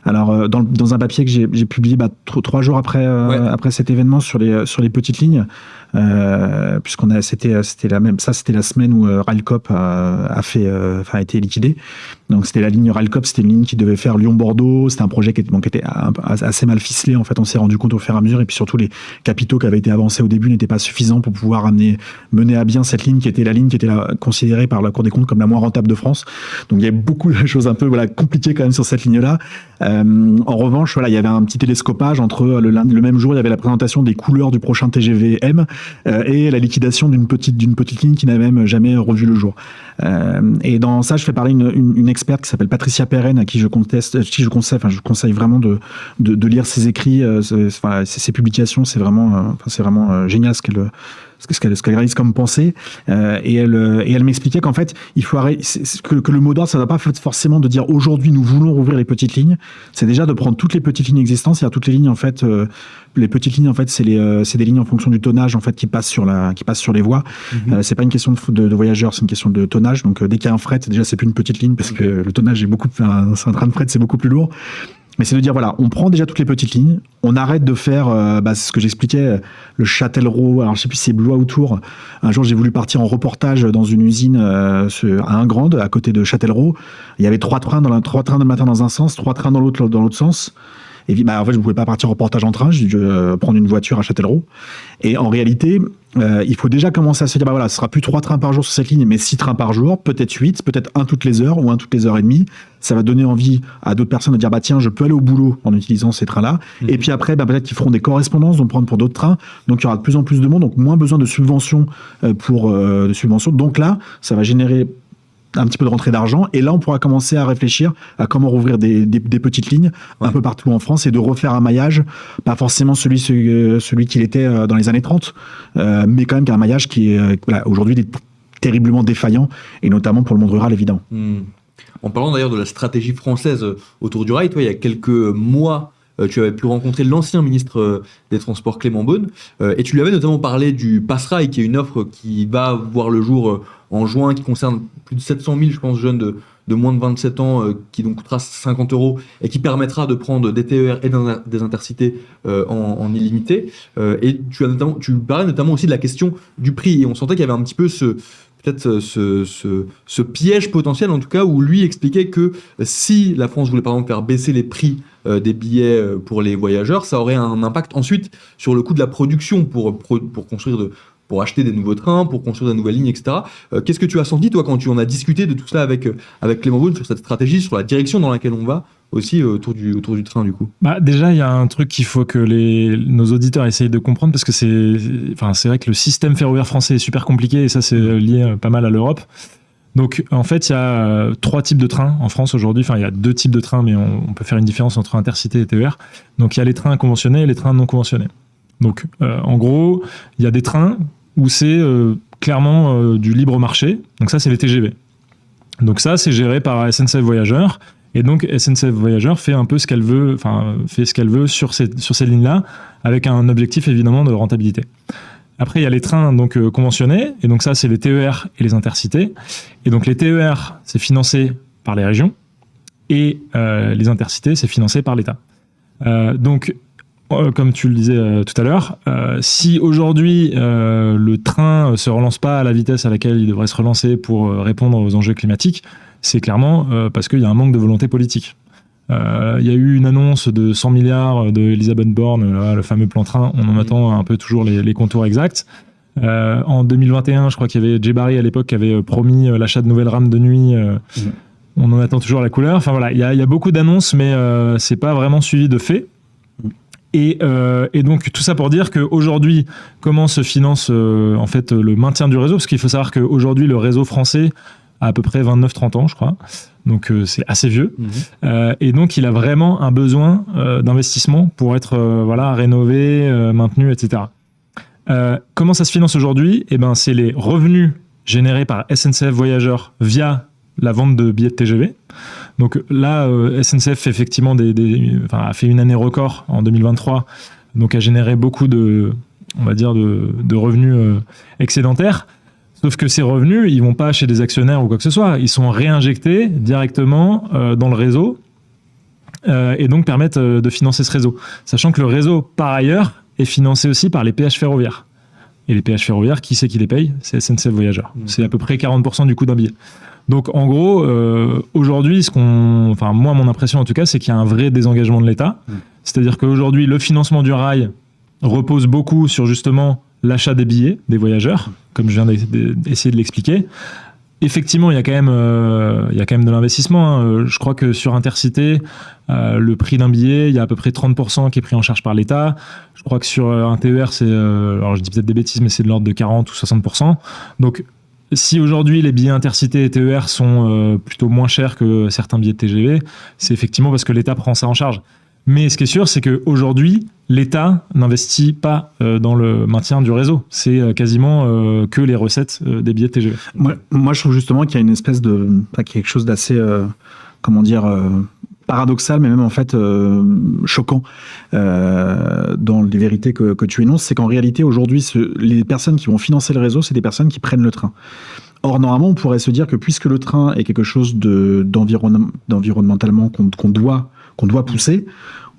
Alors, dans un papier que j'ai publié 3 jours après cet événement sur les petites lignes, c'était la semaine où Railcoop a été liquidé. Donc c'était la ligne Railcoop, c'était une ligne qui devait faire Lyon-Bordeaux. C'était un projet qui était assez mal ficelé. En fait, on s'est rendu compte au fur et à mesure, et puis surtout les capitaux qui avaient été avancés au début n'étaient pas suffisants pour pouvoir mener à bien cette ligne qui était considérée par la Cour des comptes comme la moins rentable de France. Donc il y a beaucoup de choses un peu compliquées quand même sur cette ligne-là. En revanche, il y avait un petit télescopage entre le même jour, il y avait la présentation des couleurs du prochain TGV M et la liquidation d'une petite ligne qui n'avait même jamais revu le jour. Et dans ça, je fais parler une experte qui s'appelle Patricia Perren, à qui je conseille vraiment de lire ses écrits, ses publications. C'est vraiment génial ce qu'elle réalise comme pensée, et elle m'expliquait qu'en fait, il faut arrêter, que le mot d'ordre, ça ne va pas forcément de dire aujourd'hui nous voulons rouvrir les petites lignes, c'est déjà de prendre toutes les petites lignes existantes, c'est-à-dire toutes les lignes en fait, les petites lignes en fait, c'est des lignes en fonction du tonnage en fait qui passent sur les voies. C'est pas une question de voyageurs, c'est une question de tonnage. Donc dès qu'il y a un fret, déjà c'est plus une petite ligne parce que le tonnage c'est un train de fret, c'est beaucoup plus lourd. Mais c'est de dire, voilà, on prend déjà toutes les petites lignes, on arrête de faire, ce que j'expliquais, le Châtellerault, alors je sais plus si c'est Blois ou Tours. Un jour, j'ai voulu partir en reportage dans une usine à Ingrande, à côté de Châtellerault. Il y avait 3 trains le matin dans un sens, 3 trains dans l'autre sens. Et en fait, je ne pouvais pas partir en reportage en train, j'ai dû prendre une voiture à Châtellerault. Et en réalité, il faut déjà commencer à se dire, ce sera plus 3 trains par jour sur cette ligne, mais 6 trains par jour, peut-être 8, peut-être 1 toutes les heures ou 1 toutes les heures et demie. Ça va donner envie à d'autres personnes de dire, tiens, je peux aller au boulot en utilisant ces trains-là. Et puis après, peut-être qu'ils feront des correspondances, donc prendre pour d'autres trains. Donc il y aura de plus en plus de monde, donc moins besoin de subventions Donc là, ça va générer un petit peu de rentrée d'argent, et là on pourra commencer à réfléchir à comment rouvrir des petites lignes un peu partout en France et de refaire un maillage, pas forcément celui qu'il était dans les années 30, mais quand même qu'un maillage qui est aujourd'hui terriblement défaillant, et notamment pour le monde rural évidemment. En parlant d'ailleurs de la stratégie française autour du rail, toi il y a quelques mois tu avais pu rencontrer l'ancien ministre des Transports Clément Beaune, et tu lui avais notamment parlé du Pass-Rail, qui est une offre qui va voir le jour en juin, qui concerne plus de 700 000, je pense, jeunes de moins de 27 ans, qui donc coûtera 50 € et qui permettra de prendre des TER et des intercités en illimité. Et tu parlais notamment aussi de la question du prix, et on sentait qu'il y avait un petit peu ce piège potentiel, en tout cas, où lui expliquait que si la France voulait par exemple faire baisser les prix des billets pour les voyageurs, ça aurait un impact ensuite sur le coût de la production pour acheter des nouveaux trains, pour construire des nouvelles lignes, etc. Qu'est-ce que tu as senti, toi, quand tu en as discuté de tout cela avec Clément Beaune, sur cette stratégie, sur la direction dans laquelle on va aussi autour du train, du coup? Déjà, il y a un truc qu'il faut que nos auditeurs essayent de comprendre, parce que c'est vrai que le système ferroviaire français est super compliqué, et ça, c'est lié pas mal à l'Europe. Donc, en fait, il y a 3 types de trains en France aujourd'hui. Enfin, il y a 2 types de trains, mais on peut faire une différence entre intercité et TER. Donc, il y a les trains conventionnés et les trains non conventionnés. Donc, en gros, il y a des trains où c'est clairement du libre marché. Donc ça, c'est les TGV. Donc ça, c'est géré par SNCF Voyageurs. Et donc, SNCF Voyageurs fait un peu ce qu'elle veut, sur ces lignes-là, avec un objectif, évidemment, de rentabilité. Après, il y a les trains donc conventionnés. Et donc ça, c'est les TER et les intercités. Et donc, les TER, c'est financé par les régions. Et les intercités, c'est financé par l'État. Donc, comme tu le disais tout à l'heure, si aujourd'hui le train se relance pas à la vitesse à laquelle il devrait se relancer pour répondre aux enjeux climatiques, c'est clairement parce qu'il y a un manque de volonté politique. Il y a eu une annonce de 100 milliards de Elisabeth Borne, le fameux plan train, on en attend un peu toujours les contours exacts. En 2021, je crois qu'il y avait Jay Barry à l'époque qui avait promis l'achat de nouvelles rames de nuit. On en attend toujours la couleur. Enfin voilà, il y a beaucoup d'annonces, mais c'est pas vraiment suivi de faits. Et donc tout ça pour dire qu'aujourd'hui, comment se finance en fait le maintien du réseau, parce qu'il faut savoir qu'aujourd'hui le réseau français a à peu près 29-30 ans, je crois, donc c'est assez vieux, et donc il a vraiment un besoin d'investissement pour être rénové, maintenu, etc. Comment ça se finance aujourd'hui? C'est les revenus générés par SNCF Voyageurs via la vente de billets de TGV. Donc là, SNCF effectivement a fait une année record en 2023, donc a généré beaucoup de revenus excédentaires. Sauf que ces revenus, ils vont pas chez des actionnaires ou quoi que ce soit, ils sont réinjectés directement dans le réseau et donc permettent de financer ce réseau. Sachant que le réseau, par ailleurs, est financé aussi par les péages ferroviaires. Et les péages ferroviaires, qui c'est qui les paye? C'est SNCF Voyageurs. C'est à peu près 40% du coût d'un billet. Donc en gros, aujourd'hui, moi mon impression en tout cas, c'est qu'il y a un vrai désengagement de l'État. C'est-à-dire qu'aujourd'hui, le financement du rail repose beaucoup sur justement l'achat des billets des voyageurs, comme je viens d'essayer de l'expliquer. Effectivement, il y a quand même de l'investissement. Je crois que sur Intercité, le prix d'un billet, il y a à peu près 30% qui est pris en charge par l'État. Je crois que sur un TER, alors je dis peut-être des bêtises, mais c'est de l'ordre de 40 ou 60%. Donc, si aujourd'hui les billets Intercité et TER sont plutôt moins chers que certains billets de TGV, c'est effectivement parce que l'État prend ça en charge. Mais ce qui est sûr, c'est qu'aujourd'hui, l'État n'investit pas dans le maintien du réseau. C'est quasiment que les recettes des billets de TGV. Moi, je trouve justement qu'il y a une espèce quelque chose d'assez, paradoxal, mais même en fait choquant dans les vérités que tu énonces, c'est qu'en réalité, aujourd'hui, les personnes qui vont financer le réseau, c'est des personnes qui prennent le train. Or, normalement, on pourrait se dire que puisque le train est quelque chose d'environnementalement qu'on doit pousser,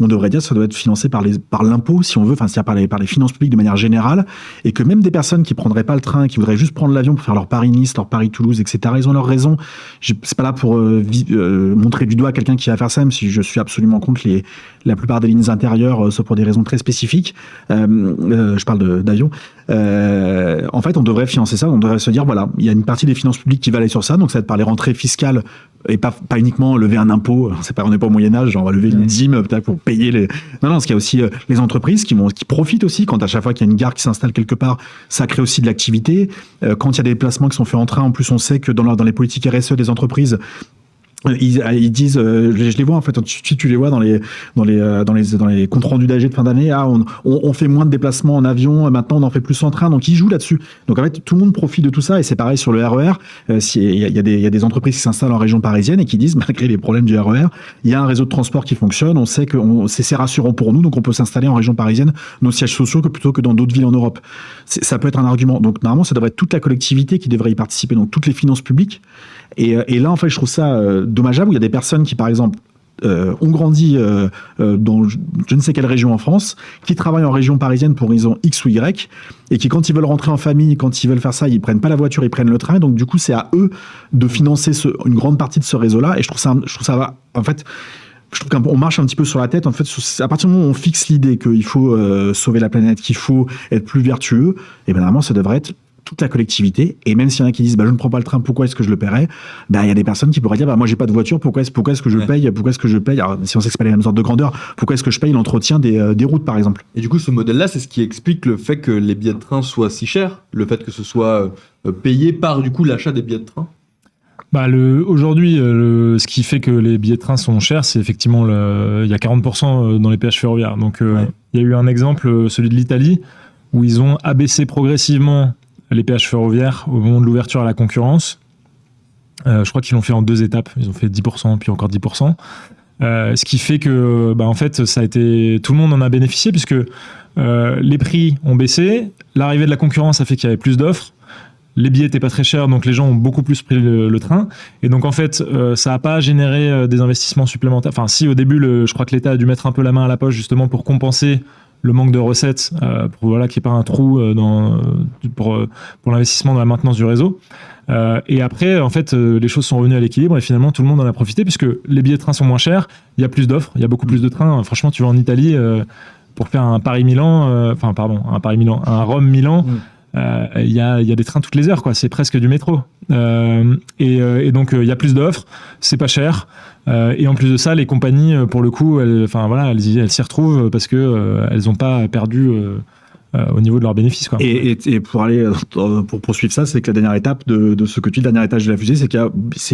on devrait dire que ça doit être financé par l'impôt, si on veut, c'est-à-dire par les finances publiques de manière générale, et que même des personnes qui prendraient pas le train, qui voudraient juste prendre l'avion pour faire leur Paris-Nice, leur Paris-Toulouse, etc., ils ont leur raison. C'est pas là pour montrer du doigt quelqu'un qui va faire ça, même si je suis absolument contre la plupart des lignes intérieures, sauf pour des raisons très spécifiques. Je parle d'avion. En fait, on devrait financer ça, on devrait se dire, voilà, il y a une partie des finances publiques qui va aller sur ça, donc ça va être par les rentrées fiscales, et pas uniquement lever un impôt. On n'est pas au Moyen-Âge, on va lever une dîme peut-être pour payer les... Non, parce qu'il y a aussi les entreprises qui profitent aussi, quand à chaque fois qu'il y a une gare qui s'installe quelque part, ça crée aussi de l'activité. Quand il y a des déplacements qui sont faits en train, en plus on sait que dans les politiques RSE des entreprises, ils disent, je les vois en fait, tu les vois dans les comptes rendus d'AG de fin d'année, on fait moins de déplacements en avion, maintenant on en fait plus en train, donc ils jouent là-dessus. Donc en fait, tout le monde profite de tout ça, et c'est pareil sur le RER. Il y a des entreprises qui s'installent en région parisienne et qui disent, malgré les problèmes du RER, il y a un réseau de transport qui fonctionne, on sait que c'est rassurant pour nous, donc on peut s'installer en région parisienne, nos sièges sociaux, plutôt que dans d'autres villes en Europe. Ça peut être un argument. Donc normalement, ça devrait être toute la collectivité qui devrait y participer, donc toutes les finances publiques. Et là, en fait, je trouve ça dommageable, où il y a des personnes qui, par exemple, ont grandi dans je ne sais quelle région en France, qui travaillent en région parisienne pour raison X ou Y, et qui, quand ils veulent rentrer en famille, quand ils veulent faire ça, ils prennent pas la voiture, ils prennent le train. Donc, du coup, c'est à eux de financer une grande partie de ce réseau-là. Et je trouve ça en fait, je trouve qu'on marche un petit peu sur la tête. En fait, à partir du moment où on fixe l'idée qu'il faut sauver la planète, qu'il faut être plus vertueux, et bien normalement, ça devrait être toute la collectivité. Et même s'il y en a qui disent je ne prends pas le train, pourquoi est-ce que je le paierais, il y a des personnes qui pourraient dire moi j'ai pas de voiture, pourquoi est-ce que je paye, alors, si on sait que c'est pas les mêmes sortes de grandeur, pourquoi est-ce que je paye l'entretien des routes par exemple. Et du coup, ce modèle-là, c'est ce qui explique le fait que les billets de train soient si chers, le fait que ce soit payé par du coup l'achat des billets de train. Aujourd'hui, ce qui fait que les billets de train sont chers, c'est effectivement il y a 40% dans les péages ferroviaires. Donc il y a eu un exemple, celui de l'Italie, où ils ont abaissé progressivement les péages ferroviaires au moment de l'ouverture à la concurrence. Je crois qu'ils l'ont fait en 2 étapes. Ils ont fait 10%, puis encore 10%. Ce qui fait que, en fait, tout le monde en a bénéficié, puisque les prix ont baissé. L'arrivée de la concurrence a fait qu'il y avait plus d'offres. Les billets n'étaient pas très chers, donc les gens ont beaucoup plus pris le train. Et donc, en fait, ça n'a pas généré des investissements supplémentaires. Enfin, si, au début, je crois que l'État a dû mettre un peu la main à la poche, justement, pour compenser le manque de recettes, pour qu'il n'y ait pas un trou pour l'investissement dans la maintenance du réseau. Et après, en fait, les choses sont revenues à l'équilibre, et finalement, tout le monde en a profité, puisque les billets de train sont moins chers, il y a plus d'offres, il y a beaucoup plus de trains. Franchement, tu vas en Italie pour faire un Paris-Milan, un Rome-Milan, il y a des trains toutes les heures, quoi. C'est presque du métro. Et donc, il y a plus d'offres, c'est pas cher. Et en plus de ça, les compagnies, pour le coup, elles s'y retrouvent parce que elles n'ont pas perdu au niveau de leurs bénéfices, quoi. Et pour poursuivre ça, c'est que la dernière étape de ce que tu dis, le dernier étage de la fusée, c'est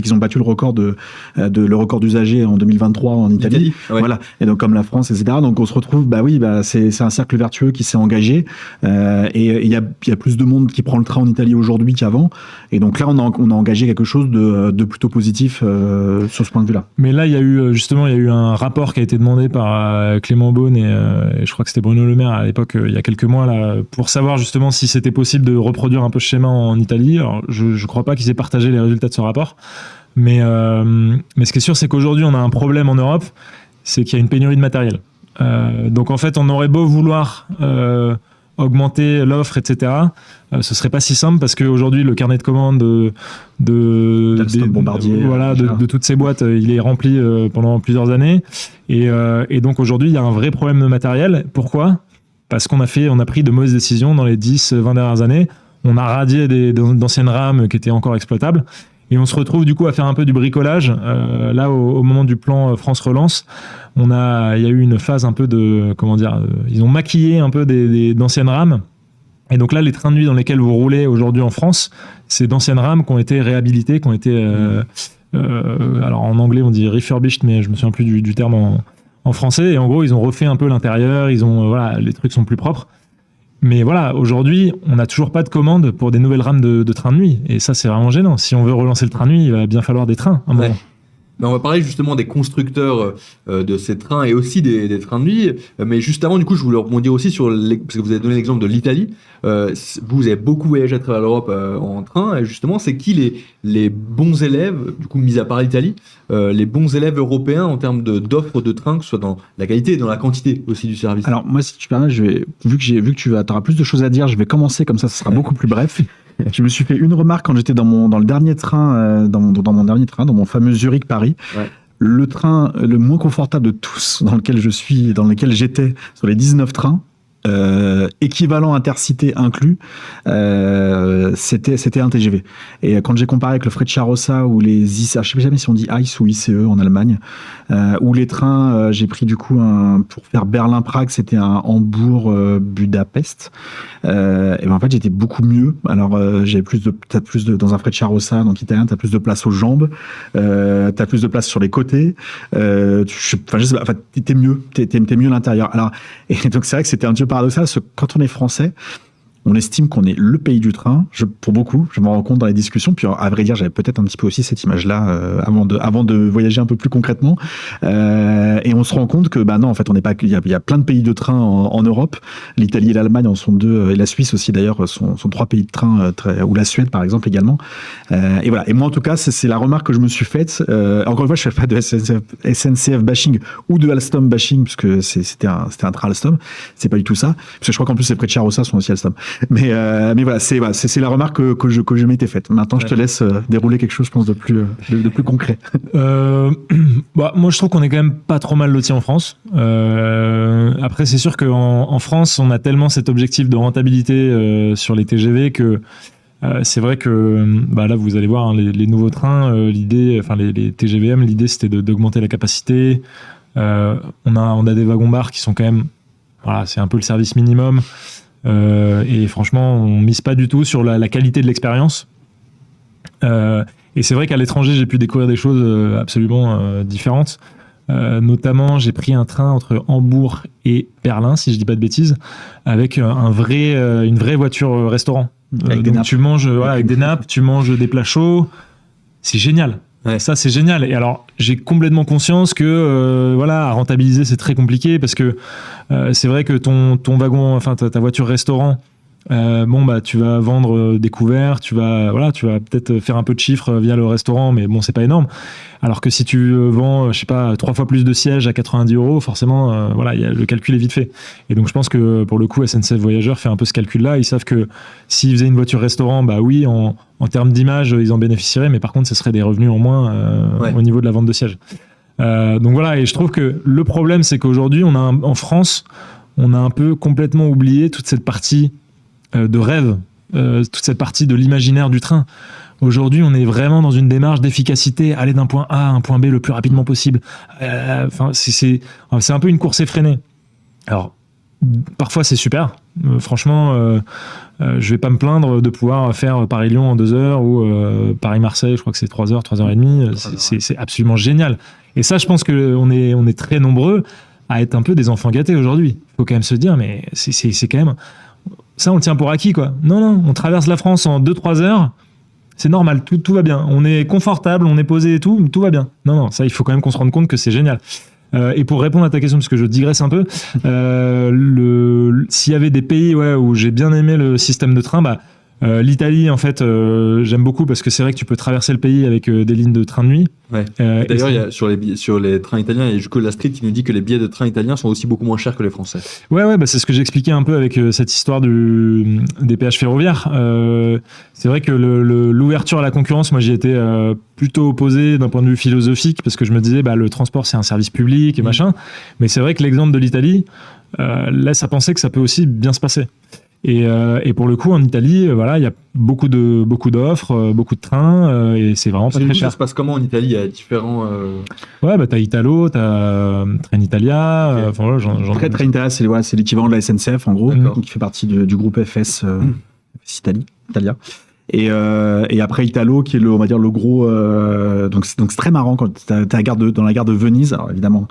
qu'ils ont battu le record le record d'usagers en 2023 en Italie. Ouais. Voilà. Et donc, comme la France, etc. Donc, on se retrouve, c'est un cercle vertueux qui s'est engagé. Et il y a plus de monde qui prend le train en Italie aujourd'hui qu'avant. Et donc là, on a engagé quelque chose de plutôt positif sur ce point de vue-là. Mais là, il y a eu un rapport qui a été demandé par Clément Beaune et je crois que c'était Bruno Le Maire à l'époque, il y a quelques mois, là, pour savoir justement si c'était possible de reproduire un peu ce schéma en Italie. Alors, je crois pas qu'ils aient partagé les résultats de ce rapport, mais ce qui est sûr, c'est qu'aujourd'hui on a un problème en Europe, c'est qu'il y a une pénurie de matériel. Donc en fait, on aurait beau vouloir augmenter l'offre, etc. Ce serait pas si simple, parce qu'aujourd'hui le carnet de commandes de toutes ces boîtes, il est rempli pendant plusieurs années, et donc aujourd'hui il y a un vrai problème de matériel. Pourquoi ? Parce qu'on a pris de mauvaises décisions dans les 10-20 dernières années. On a radié d'anciennes rames qui étaient encore exploitables. Et on se retrouve du coup à faire un peu du bricolage. Là, au moment du plan France Relance, il y a eu une phase un peu ils ont maquillé un peu d'anciennes rames. Et donc là, les trains de nuit dans lesquels vous roulez aujourd'hui en France, c'est d'anciennes rames qui ont été réhabilitées, qui ont été... alors en anglais, on dit refurbished, mais je me souviens plus du terme en français, et en gros, ils ont refait un peu l'intérieur, voilà, les trucs sont plus propres. Mais voilà, aujourd'hui, on n'a toujours pas de commande pour des nouvelles rames de train de nuit. Et ça, c'est vraiment gênant. Si on veut relancer le train de nuit, il va bien falloir des trains à un moment. Mais on va parler justement des constructeurs de ces trains et aussi des trains de nuit. Mais juste avant, du coup, je voulais rebondir aussi sur parce que vous avez donné l'exemple de l'Italie. Vous avez beaucoup voyagé à travers l'Europe en train. Et justement, c'est qui les bons élèves, du coup, mis à part l'Italie, les bons élèves européens en termes d'offres de trains, que ce soit dans la qualité et dans la quantité aussi du service? Alors moi, si tu permets, vu que tu auras plus de choses à dire, je vais commencer comme ça sera beaucoup plus bref. Je me suis fait une remarque quand j'étais dans le dernier train, dans mon fameux Zurich-Paris. Ouais. Le train le moins confortable de tous dans lequel j'étais sur les 19 trains, équivalent Intercité inclus, c'était un TGV. Et quand j'ai comparé avec le Frecciarossa ou les ICE, je sais jamais si on dit ICE ou ICE en Allemagne, ou les trains, j'ai pris du coup pour faire Berlin-Prague, c'était un Hambourg-Budapest. Et ben en fait j'étais beaucoup mieux. Alors j'avais t'as plus de dans un Frecciarossa, donc italien, t'as plus de place aux jambes, t'as plus de place sur les côtés. T'es mieux, t'es mieux à l'intérieur. Alors et donc c'est vrai que c'était un petit peu paradoxal, parce que quand on est français, on estime qu'on est le pays du train. Pour beaucoup, je m'en rends compte dans les discussions. Puis à vrai dire, j'avais peut-être un petit peu aussi cette image-là avant de voyager un peu plus concrètement. Et on se rend compte que non, en fait, on n'est pas. Il y a plein de pays de train en Europe. L'Italie et l'Allemagne en sont deux, et la Suisse aussi d'ailleurs sont trois pays de train, ou la Suède par exemple également. Et voilà. Et moi en tout cas, c'est la remarque que je me suis faite. Encore une fois, je fais pas de SNCF bashing ou de Alstom bashing, puisque c'était un train Alstom. C'est pas du tout ça. Parce que je crois qu'en plus les Frecciarossa sont aussi Alstom. Mais voilà, c'est la remarque que je m'étais faite. Maintenant, je te laisse dérouler quelque chose, je pense, de plus concret. Moi, je trouve qu'on est quand même pas trop mal lotis en France. Après, c'est sûr qu'en France, on a tellement cet objectif de rentabilité sur les TGV que c'est vrai que là, vous allez voir les nouveaux trains, l'idée, enfin les TGVM, l'idée c'était d'augmenter la capacité. On a des wagons-bars qui sont quand même, voilà, c'est un peu le service minimum. Et franchement, on mise pas du tout sur la qualité de l'expérience. Et c'est vrai qu'à l'étranger, j'ai pu découvrir des choses absolument différentes. Notamment, j'ai pris un train entre Hambourg et Berlin, si je dis pas de bêtises, avec une vraie voiture restaurant. Avec des nappes. Tu manges avec des nappes, tu manges des plats chauds. C'est génial. Ouais. Ça, c'est génial. Et alors, j'ai complètement conscience que à rentabiliser, c'est très compliqué, parce que c'est vrai que ton wagon, enfin ta voiture restaurant, tu vas vendre des couverts, tu vas peut-être faire un peu de chiffre via le restaurant, mais bon, c'est pas énorme. Alors que si tu vends, 3 fois plus de sièges à 90 €, forcément, le calcul est vite fait. Et donc, je pense que pour le coup, SNCF Voyageurs fait un peu ce calcul-là. Ils savent que s'ils faisaient une voiture restaurant, oui, en termes d'image, ils en bénéficieraient, mais par contre, ce serait des revenus en moins au niveau de la vente de sièges. Donc voilà, et je trouve que le problème, c'est qu'aujourd'hui, en France, on a un peu complètement oublié toute cette partie de rêve, toute cette partie de l'imaginaire du train. Aujourd'hui, on est vraiment dans une démarche d'efficacité, aller d'un point A à un point B le plus rapidement possible. C'est un peu une course effrénée. Alors, parfois, c'est super. Franchement, je vais pas me plaindre de pouvoir faire Paris-Lyon en 2 heures ou Paris-Marseille, je crois que c'est 3 heures, 3h30. C'est absolument génial. Et ça, je pense qu'on est très nombreux à être un peu des enfants gâtés aujourd'hui. Il faut quand même se dire, mais c'est quand même... Ça, on le tient pour acquis, quoi. Non, on traverse la France en 2-3 heures. C'est normal, tout va bien. On est confortable, on est posé et tout va bien. Non, ça, il faut quand même qu'on se rende compte que c'est génial. Et pour répondre à ta question, parce que je digresse un peu, s'il y avait des pays où j'ai bien aimé le système de train, l'Italie, en fait, j'aime beaucoup, parce que c'est vrai que tu peux traverser le pays avec des lignes de train de nuit. Ouais. D'ailleurs, il y a sur les trains italiens, il y a Juco Lastri qui nous dit que les billets de train italiens sont aussi beaucoup moins chers que les français. Ouais, c'est ce que j'expliquais un peu avec cette histoire des péages ferroviaires. C'est vrai que l'ouverture à la concurrence, moi j'y étais plutôt opposé d'un point de vue philosophique, parce que je me disais le transport c'est un service public et machin. Mais c'est vrai que l'exemple de l'Italie laisse à penser que ça peut aussi bien se passer. Et pour le coup, en Italie, il y a beaucoup d'offres, beaucoup de trains, et c'est vraiment pas très cher. Ça se passe comment en Italie? Il y a différents... t'as Italo, t'as Trenitalia. Okay. Trenitalia, c'est l'équivalent de la SNCF, en gros, qui fait partie du groupe FS Italia. Et après Italo, qui est on va dire le gros... donc c'est très marrant quand t'as dans la gare de Venise. Alors évidemment,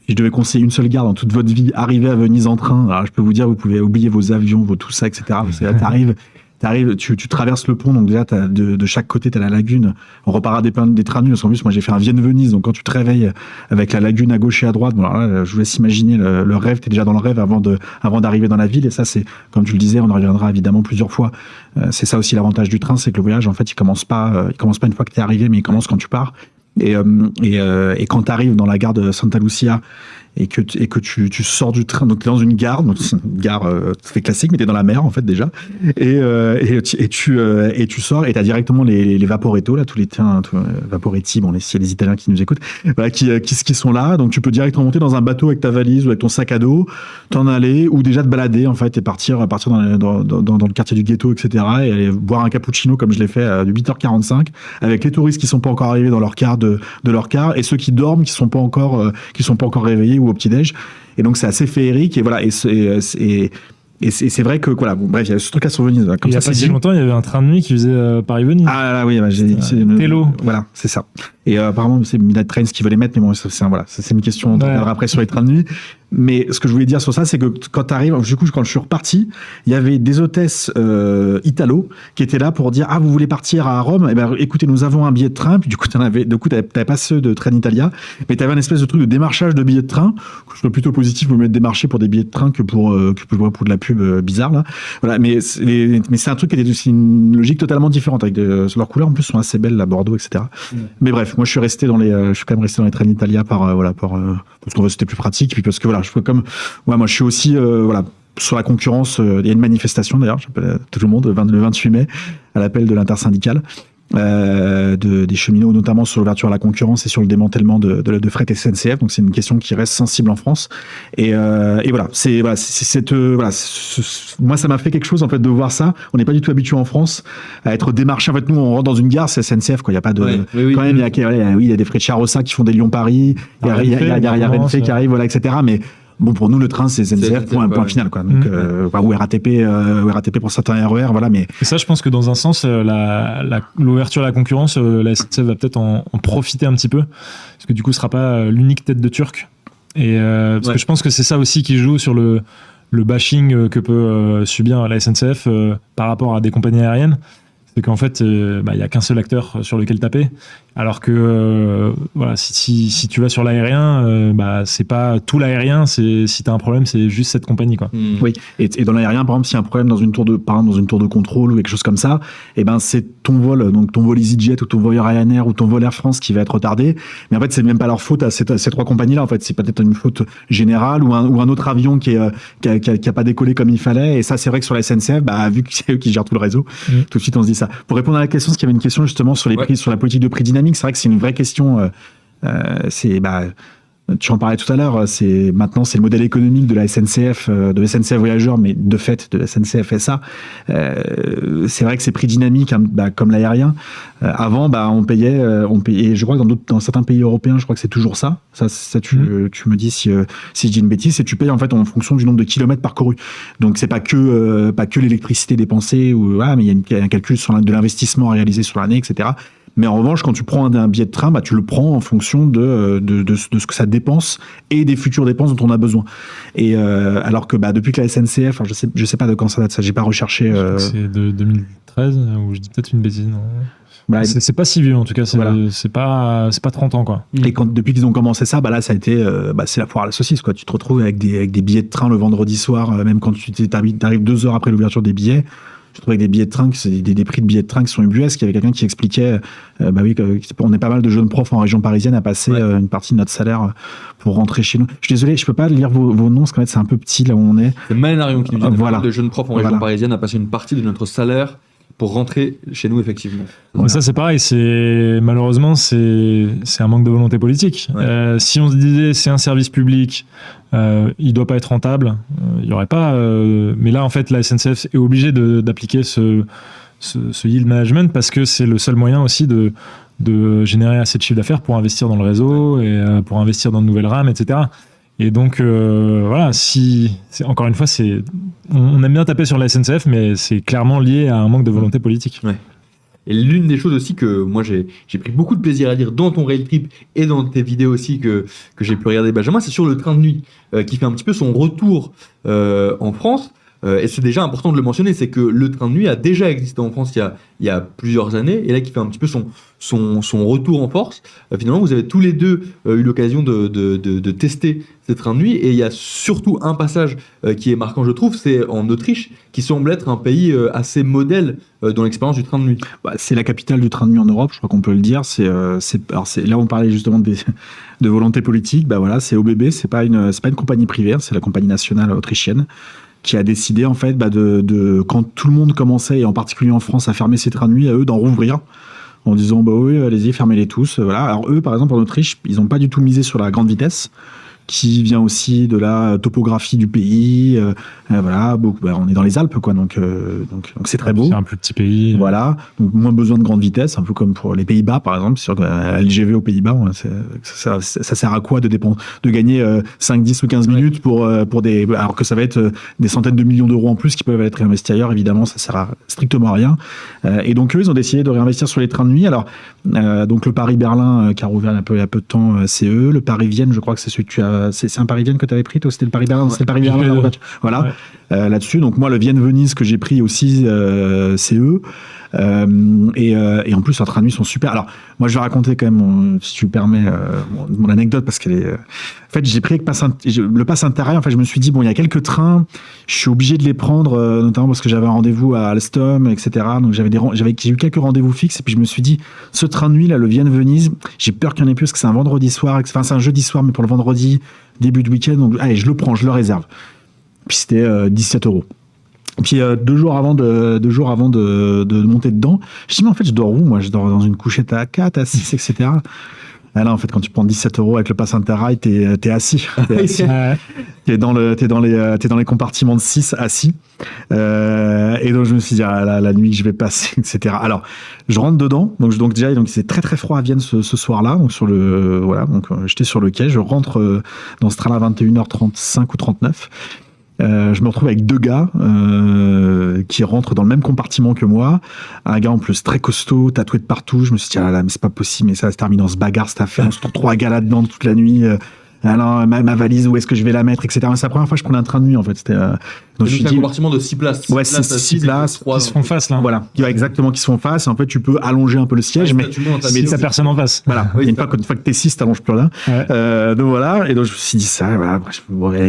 je devais conseiller une seule gare dans toute votre vie, arriver à Venise en train, alors je peux vous dire, vous pouvez oublier vos avions, tout ça, etc. Parce que là, tu traverses le pont, donc déjà, de chaque côté, tu as la lagune. On reparlera des trains de nuit, parce qu'en plus, moi, j'ai fait un Vienne-Venise, donc quand tu te réveilles avec la lagune à gauche et à droite, bon, alors là, je vous laisse imaginer le rêve, tu es déjà dans le rêve avant d'arriver dans la ville, et ça, c'est, comme tu le disais, on en reviendra évidemment plusieurs fois. C'est ça aussi l'avantage du train, c'est que le voyage, en fait, il commence pas une fois que tu es arrivé, mais il commence quand tu pars. Et quand tu arrives dans la gare de Santa Lucia, et que tu sors du train, donc tu es dans une gare, donc c'est une gare fait classique, mais tu es dans la mer en fait déjà, et tu sors et tu as directement les Vaporetto, là, tous les trains, Vaporetti, bon, s'il y a les Italiens qui nous écoutent, voilà, qui sont là, donc tu peux directement monter dans un bateau avec ta valise ou avec ton sac à dos, t'en aller, ou déjà te balader en fait, et partir dans le quartier du ghetto, etc., et aller boire un cappuccino comme je l'ai fait à 8h45, avec les touristes qui sont pas encore arrivés dans leur car de leur car, et ceux qui dorment, qui sont pas encore réveillés ou au petit-déj. Et donc, c'est assez féerique. Et voilà. Et c'est vrai que, voilà, bon, bref, il y a ce truc à sur Venise. Comme il y a pas si longtemps, il y avait un train de nuit qui faisait Paris-Venise. Ah là, oui, bah, j'ai dit. Tello. Voilà, c'est ça. Et apparemment, c'est Midnight Trains qui veut les mettre, mais bon, c'est une question. On reviendra après sur les trains de nuit. Mais ce que je voulais dire sur ça, c'est que quand tu arrives, du coup, quand je suis reparti, il y avait des hôtesses italo qui étaient là pour dire: ah, vous voulez partir à Rome? Eh ben, écoutez, nous avons un billet de train. Puis du coup, t'avais pas ceux de Trenitalia, mais t'avais un espèce de truc de démarchage de billets de train. Je trouve plutôt positif de me démarcher pour des billets de train que pour de la pub bizarre là. Voilà, mais c'est un truc qui était aussi une logique totalement différente avec leurs couleurs en plus sont assez belles, la Bordeaux, etc. Mais bref, moi je suis quand même resté dans les Trenitalia parce que c'était plus pratique, puis parce que voilà, moi je suis aussi sur la concurrence. Il y a une manifestation d'ailleurs, j'appelle tout le monde le 28 mai à l'appel de l'intersyndicale des cheminots, notamment sur l'ouverture à la concurrence et sur le démantèlement de fret SNCF. Donc c'est une question qui reste sensible en France. Et voilà, moi ça m'a fait quelque chose en fait de voir ça. On n'est pas du tout habitué en France à être démarché. En fait, nous on rentre dans une gare, c'est SNCF quoi. Il y a pas de quand même il y a des frais de Charossa qui font des Lyon-Paris. Il y a Renfe qui arrive, voilà, etc. Mais bon, pour nous, le train, c'est SNCF, point final, quoi. Donc, ou RATP pour certains RER, voilà, mais. Et ça, je pense que dans un sens, l'ouverture à la concurrence, la SNCF va peut-être en profiter un petit peu. Parce que du coup, ce sera pas l'unique tête de Turc. Et, parce que je pense que c'est ça aussi qui joue sur le bashing que peut subir la SNCF par rapport à des compagnies aériennes. C'est qu'en fait, il y a qu'un seul acteur sur lequel taper. Alors que voilà, si tu vas sur l'aérien, c'est pas tout l'aérien. Si t'as un problème, c'est juste cette compagnie, quoi. Oui. Et dans l'aérien, par exemple, s'il y a un problème dans une tour de contrôle ou quelque chose comme ça, c'est ton vol, donc ton vol EasyJet ou ton vol Ryanair ou ton vol Air France qui va être retardé. Mais en fait, c'est même pas leur faute à ces trois compagnies-là. En fait, c'est peut-être une faute générale ou un autre avion qui a pas décollé comme il fallait. Et ça, c'est vrai que sur la SNCF, vu que c'est eux qui gèrent tout le réseau, tout de suite on se dit ça. Pour répondre à la question, parce qu'il y avait une question justement sur les prix, sur la politique de prix dynamique, c'est vrai que c'est une vraie question. Tu en parlais tout à l'heure. Maintenant, c'est le modèle économique de la SNCF, de SNCF Voyageurs, mais de fait de la SNCF SA. C'est vrai que c'est prix dynamique, comme l'aérien. Avant, on payait. Je crois que dans certains pays européens, je crois que c'est toujours ça. Ça tu me dis si je dis une bêtise, c'est tu payes en fait en fonction du nombre de kilomètres parcourus. Donc c'est pas que l'électricité dépensée mais il y a un calcul sur de l'investissement réalisé sur l'année, etc. Mais en revanche, quand tu prends un billet de train, tu le prends en fonction de ce que ça dépense et des futures dépenses dont on a besoin. Et alors que depuis que la SNCF, je sais pas de quand ça date, ça j'ai pas recherché. C'est de 2013 ou je dis peut-être une bêtise. Non. C'est pas si vieux en tout cas. C'est pas 30 ans quoi. Et depuis qu'ils ont commencé ça, là ça a été c'est la foire à la saucisse quoi. Tu te retrouves avec des billets de train le vendredi soir, même quand tu arrives 2 heures après l'ouverture des billets. Je trouve avec des billets de train, des prix de billets de train qui sont ubuesques. Il y avait quelqu'un qui expliquait, on est pas mal de jeunes profs en région parisienne à passer une partie de notre salaire pour rentrer chez nous. Je suis désolé, je peux pas lire vos noms, parce qu'en fait c'est un peu petit là où on est. C'est Malenarion qui nous dit de jeunes profs en région parisienne à passer une partie de notre salaire pour rentrer chez nous, effectivement. Mais ça, c'est pareil. Malheureusement, c'est un manque de volonté politique. Ouais. Si on se disait c'est un service public, il doit pas être rentable, il y aurait pas. Mais là, en fait, la SNCF est obligée d'appliquer ce yield management parce que c'est le seul moyen aussi de générer assez de chiffre d'affaires pour investir dans le réseau et pour investir dans de nouvelles rames, etc. Et donc, encore une fois, on aime bien taper sur la SNCF, mais c'est clairement lié à un manque de volonté politique. Ouais. Et l'une des choses aussi que moi j'ai pris beaucoup de plaisir à lire dans ton rail trip et dans tes vidéos aussi que j'ai pu regarder, Benjamin, c'est sur le train de nuit qui fait un petit peu son retour en France. Et c'est déjà important de le mentionner, c'est que le train de nuit a déjà existé en France il y a plusieurs années, et là qui fait un petit peu son retour en force. Finalement, vous avez tous les deux eu l'occasion de tester ces trains de nuit, et il y a surtout un passage qui est marquant, je trouve, c'est en Autriche, qui semble être un pays assez modèle dans l'expérience du train de nuit. C'est la capitale du train de nuit en Europe, je crois qu'on peut le dire. Alors là, on parlait justement de volonté politique. Voilà, c'est ÖBB, c'est pas une compagnie privée, c'est la compagnie nationale autrichienne, qui a décidé en fait quand tout le monde commençait, et en particulier en France, à fermer ses trains de nuit, à eux d'en rouvrir en disant oui, allez-y, fermez-les tous. Voilà. Alors eux, par exemple, en Autriche, ils n'ont pas du tout misé sur la grande vitesse, qui vient aussi de la topographie du pays. Voilà, on est dans les Alpes, quoi, donc c'est très beau. C'est un plus petit pays. Voilà, donc moins besoin de grande vitesse, un peu comme pour les Pays-Bas, par exemple. Sur la LGV aux Pays-Bas, ça sert à quoi de gagner 5, 10 ou 15 minutes alors que ça va être des centaines de millions d'euros en plus qui peuvent être réinvestis ailleurs. Évidemment, ça sert strictement à rien. Et donc eux, ils ont décidé de réinvestir sur les trains de nuit. Alors, donc le Paris-Berlin qui a rouvert il y a peu de temps, c'est eux. Le Paris-Vienne, je crois que c'est celui que tu as. C'est un Paris-Vienne que tu avais pris, toi? C'était le Paris-Berlin. C'était le Paris-Berlin. Voilà. Ouais. Là-dessus, donc moi le Vienne-Venise que j'ai pris aussi, c'est eux. Et en plus, leurs trains de nuit sont super. Alors, moi, je vais raconter quand même, si tu me permets, mon anecdote, parce qu'elle est. En fait, j'ai pris le pass Interrail. En fait, je me suis dit, il y a quelques trains, je suis obligé de les prendre, notamment parce que j'avais un rendez-vous à Alstom, etc. Donc, j'ai eu quelques rendez-vous fixes. Et puis, je me suis dit, ce train de nuit, là, le Vienne-Venise, j'ai peur qu'il y en ait plus, parce que c'est un vendredi soir. Enfin, c'est un jeudi soir, mais pour le vendredi, début de week-end. Donc, allez, je le prends, je le réserve. Puis, c'était 17 €. Puis 2 jours avant de monter dedans, je dis mais en fait je dors où? Moi je dors dans une couchette à 4, à 6, etc. Ah là en fait quand tu prends 17 € avec le pass Interrail, t'es assis. T'es dans les compartiments de 6 assis. Et donc je me suis dit la nuit que je vais passer, etc. Alors je rentre dedans, donc déjà c'est très très froid à Vienne ce soir-là, donc j'étais sur le quai, je rentre dans ce train-là à 21h35 ou 39. Je me retrouve avec 2 gars qui rentrent dans le même compartiment que moi. Un gars en plus très costaud, tatoué de partout. Je me suis dit, mais c'est pas possible, mais ça se termine en se bagarre cette affaire. On se trouve 3 gars là-dedans toute la nuit. Alors, ma valise, où est-ce que je vais la mettre, etc. C'est la première fois que je prenais un train de nuit, en fait. C'était, donc c'est un compartiment de 6 places. Ouais, 6 places. Qui se font face, là. Voilà. Exactement, qui se font face. En fait, tu peux allonger un peu le siège, mais t'as personne en face. Voilà. Oui, une fois que t'es 6, t'allonges plus rien. Ouais. Donc voilà. Et donc, je me suis dit ça, voilà.